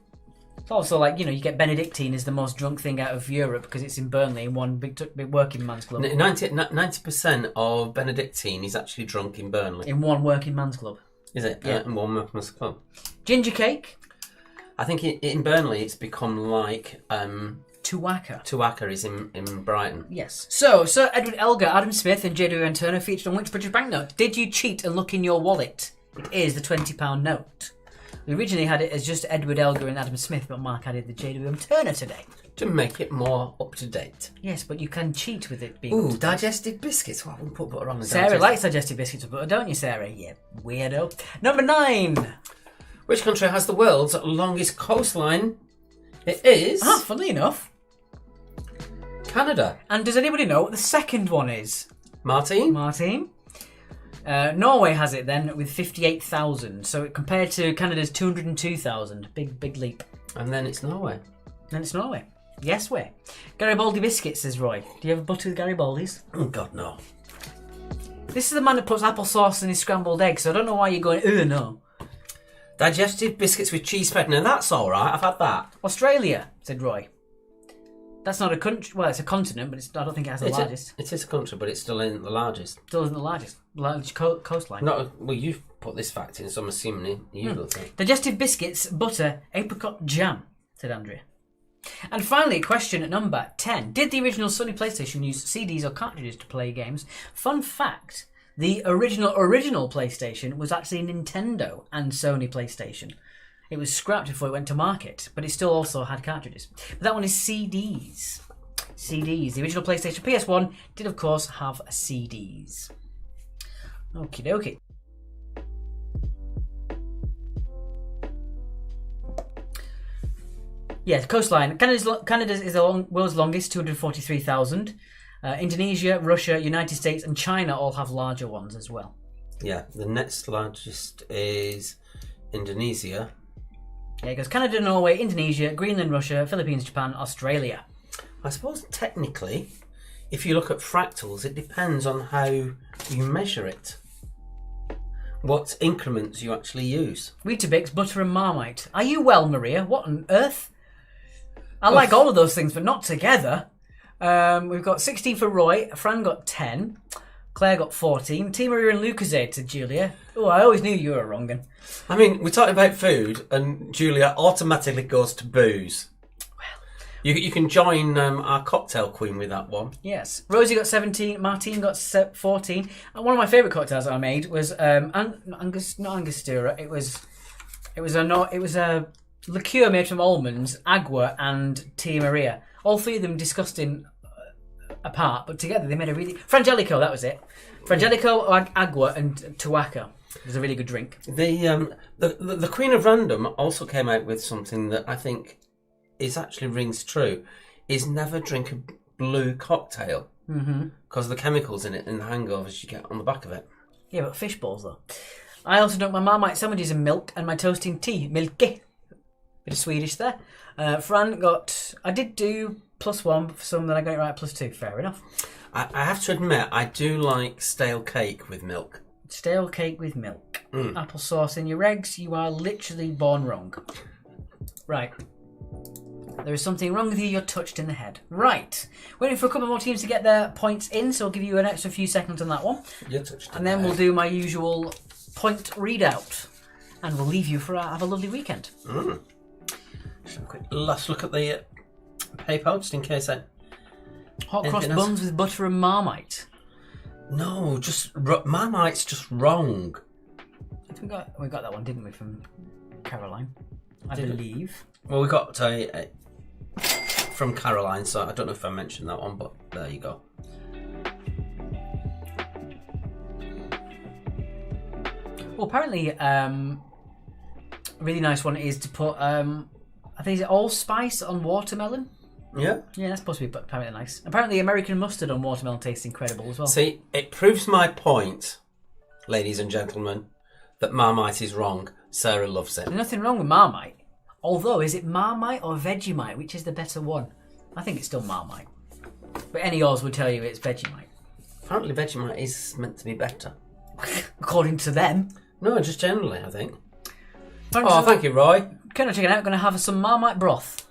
It's also like, you get Benedictine is the most drunk thing out of Europe because it's in Burnley in one big working man's club. 90% of Benedictine is actually drunk in Burnley. In one working man's club. Is it? Yeah. In one working man's club. Ginger cake. I think in Burnley it's become like... Tuaca is in Brighton. Yes. So, Sir Edward Elgar, Adam Smith and J.W.N. Turner featured on which British banknote? Did you cheat and look in your wallet? It is the £20 note. We originally had it as just Edward Elgar and Adam Smith, but Mark added the J.W.M. Turner today. To make it more up to date. Yes, but you can cheat with it being... Ooh, digestive biscuits. Well, I wouldn't put butter on the Sarah likes digestive biscuits with butter, don't you, Sarah? Yeah, weirdo. Number 9. Which country has the world's longest coastline? It is... Funnily enough. Canada. And does anybody know what the second one is? Martin? Norway has it then with 58,000. So compared to Canada's 202,000. Big leap. And then it's Norway. Then it's Norway. Yes way. Garibaldi biscuits, says Roy. Do you ever butter with Garibaldi's? Oh, God, no. This is the man that puts applesauce in his scrambled eggs, so I don't know why you're going, no. Digestive biscuits with cheese spread. Now, that's all right. I've had that. Australia, said Roy. That's not a country. Well, it's a continent, but I don't think it has the largest. It is a country, but it's still in the largest. Still isn't the largest coastline. Well, you've put this fact in, so I'm assuming you will think. Digestive biscuits, butter, apricot jam, said Andrea. And finally, question number 10. Did the original Sony PlayStation use CDs or cartridges to play games? Fun fact, the original PlayStation was actually Nintendo and Sony PlayStation. It was scrapped before it went to market, but it still also had cartridges. But that one is CDs. CDs. The original PlayStation PS1 did, of course, have CDs. Okie dokie. Yeah, coastline. Canada's is the world's longest, 243,000. Indonesia, Russia, United States, and China all have larger ones as well. Yeah, the next largest is Indonesia. Yeah, it goes Canada, Norway, Indonesia, Greenland, Russia, Philippines, Japan, Australia. I suppose technically, if you look at fractals, it depends on how you measure it. What increments you actually use. Weetabix, butter and Marmite. Are you well, Maria? What on earth? I like all of those things, but not together. We've got 16 for Roy. Fran got 10. Claire got 14. Team Maria and Lucasade to Julia. Oh, I always knew you were wrong. I mean, we're talking about food, and Julia automatically goes to booze. Well, you can join our cocktail queen with that one. Yes. Rosie got 17. Martine got 14. And one of my favourite cocktails that I made was not Angostura. It was a liqueur made from almonds, agua, and Tia Maria. All three of them disgusting apart, but together they made a really... Frangelico, that was it. Frangelico, agua, and Tuaca. It was a really good drink. The Queen of Random also came out with something that I think is actually rings true, is never drink a blue cocktail because of the chemicals in it and the hangovers you get on the back of it. Yeah, but fish balls though. I also dunk my Marmite sandwiches in milk and my toasting tea, milke. Bit of Swedish there. Fran got. I did do +1, but for some then I got it right at +2. Fair enough. I have to admit, I do like stale cake with milk. Stale cake with milk. Applesauce in your eggs. You are literally born wrong. Right. There is something wrong with you. You're touched in the head. Right. Waiting for a couple more teams to get their points in, so I'll give you an extra few seconds on that one. You're touched. And then we'll do my usual point readout. And we'll leave you for have a lovely weekend. Just a quick last look at the paper, just in case I... Hot cross Anything else? buns with butter and Marmite. No, just... Marmite's just wrong. We got that one, didn't we, from Caroline? I believe. Well, we got a from Caroline, so I don't know if I mentioned that one, but there you go. Well, apparently, a really nice one is to put, I think, is it allspice on watermelon? Yeah. Yeah, that's supposed to be apparently nice. Apparently, American mustard on watermelon tastes incredible as well. See, it proves my point, ladies and gentlemen, that Marmite is wrong. Sarah loves it. There's nothing wrong with Marmite. Although, is it Marmite or Vegemite? Which is the better one? I think it's still Marmite. But any Oz would tell you it's Vegemite. Apparently Vegemite is meant to be better. According to them. No, just generally, I think. Apparently, Oh, thank you, Roy. Kind of check it out. Going to have some Marmite broth.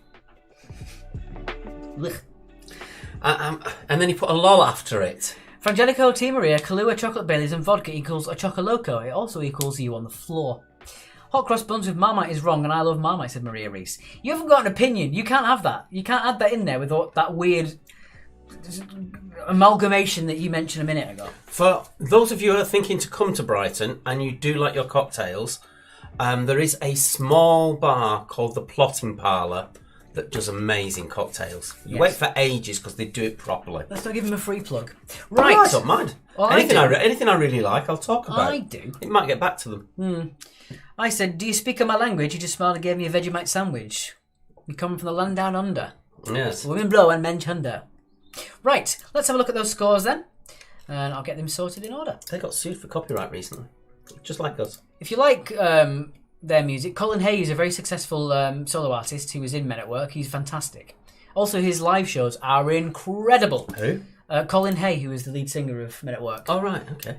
And then you put a lol after it. Frangelico, Tia Maria, Kahlua, Chocolate Baileys and vodka equals a Chocoloco. It also equals you on the floor. Hot cross buns with Marmite is wrong, and I love Marmite, said Maria Reese. You haven't got an opinion. You can't have that. You can't add that in there with that weird amalgamation that you mentioned a minute ago. For those of you who are thinking to come to Brighton and you do like your cocktails, there is a small bar called the Plotting Parlour that does amazing cocktails. You wait for ages because they do it properly. Let's not give him a free plug. Right. Right. I don't mind. Well, anything I really like, I'll talk about. I do. It might get back to them. I said, do you speak my language? You just smiled and gave me a Vegemite sandwich. We come from the land down under. Yes. Women blow and men chunder. Right, let's have a look at those scores then. And I'll get them sorted in order. They got sued for copyright recently. Just like us. If you like their music, Colin Hay is a very successful solo artist who was in Men at Work. He's fantastic. Also, his live shows are incredible. Who? Colin Hay, who is the lead singer of Men at Work. Oh, right, okay.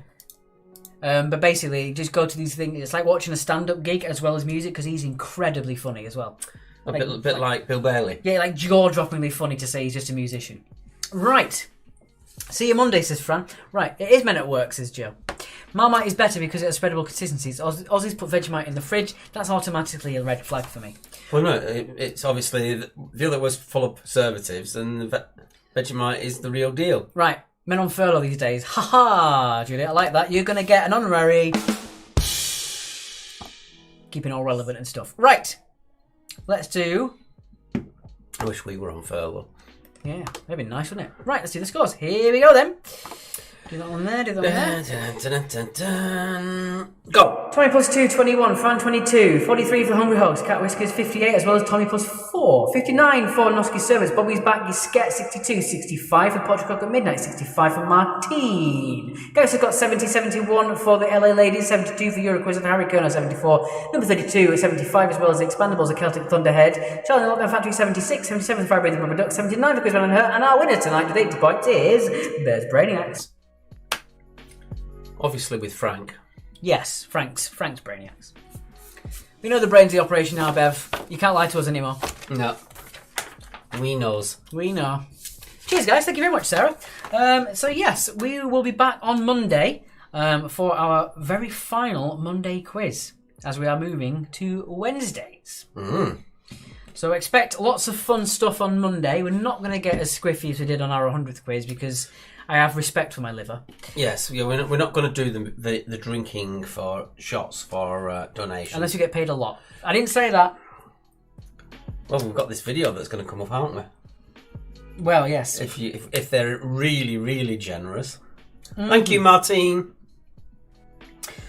But basically, just go to these things. It's like watching a stand-up gig as well as music because he's incredibly funny as well. A bit like Bill Bailey. Yeah, like jaw-droppingly funny to say he's just a musician. Right. See you Monday, says Fran. Right, it is Men at Work, says Joe. Marmite is better because it has spreadable consistencies. Aussies put Vegemite in the fridge. That's automatically a red flag for me. Well, no, it's obviously the other was full of preservatives, and Vegemite is the real deal. Right, men on furlough these days. Ha ha, Julia, I like that. You're going to get an honorary. Keeping all relevant and stuff. Right, let's do. I wish we were on furlough. Yeah, that'd be nice, wouldn't it? Right, let's do the scores. Here we go then. Do that one there, do that one there. Go! 20 plus 2, 21. Fran, 22. 43 for Hungry Hogs. Cat Whiskers, 58, as well as Tommy plus 4. 59 for Noski Service. Bobby's Back, Gisket, 62. 65 for Portugal at Midnight. 65 for Martine. Guys has got 70, 71 for the LA Ladies. 72 for Euroquiz and Harry Kerner, 74. Number 32, 75, as well as the Expandables, a Celtic Thunderhead. Charlie Lockdown Factory, 76. 77 for Vibrating Rubber Duck. 79 for Quizman and Her. And our winner tonight with 80 points is Bears Brainiacs. Obviously with Frank. Yes, Frank's Brainiacs. We know the brains of the operation now, Bev. You can't lie to us anymore. No. We knows. We know. Cheers, guys. Thank you very much, Sarah. So, yes, we will be back on Monday for our very final Monday quiz as we are moving to Wednesdays. So expect lots of fun stuff on Monday. We're not going to get as squiffy as we did on our 100th quiz because I have respect for my liver. Yes, yeah, we're not going to do the drinking for shots for donations. Unless you get paid a lot. I didn't say that. Well, we've got this video that's going to come up, haven't we? Well, yes. If they're really, really generous. Thank you, Martine.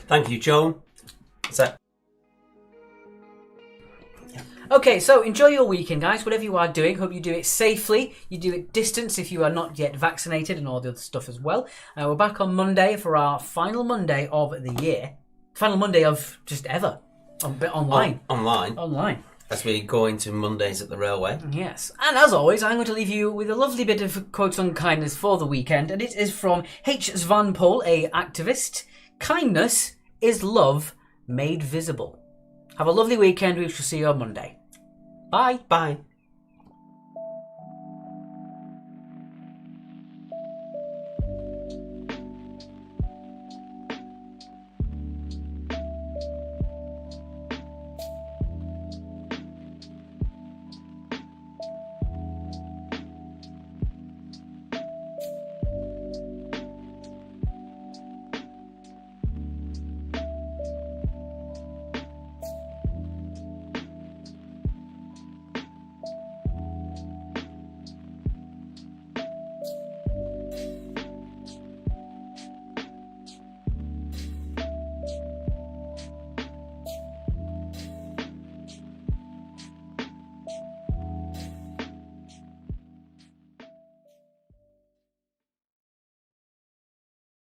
Thank you, Joan. Okay, so enjoy your weekend, guys. Whatever you are doing, hope you do it safely. You do it distance if you are not yet vaccinated and all the other stuff as well. We're back on Monday for our final Monday of the year. Final Monday of just ever. Online. Online. As we go into Mondays at the railway. Yes. And as always, I'm going to leave you with a lovely bit of quotes on kindness for the weekend. And it is from H. Svanpol, a activist. Kindness is love made visible. Have a lovely weekend. We shall see you on Monday. Bye. Bye.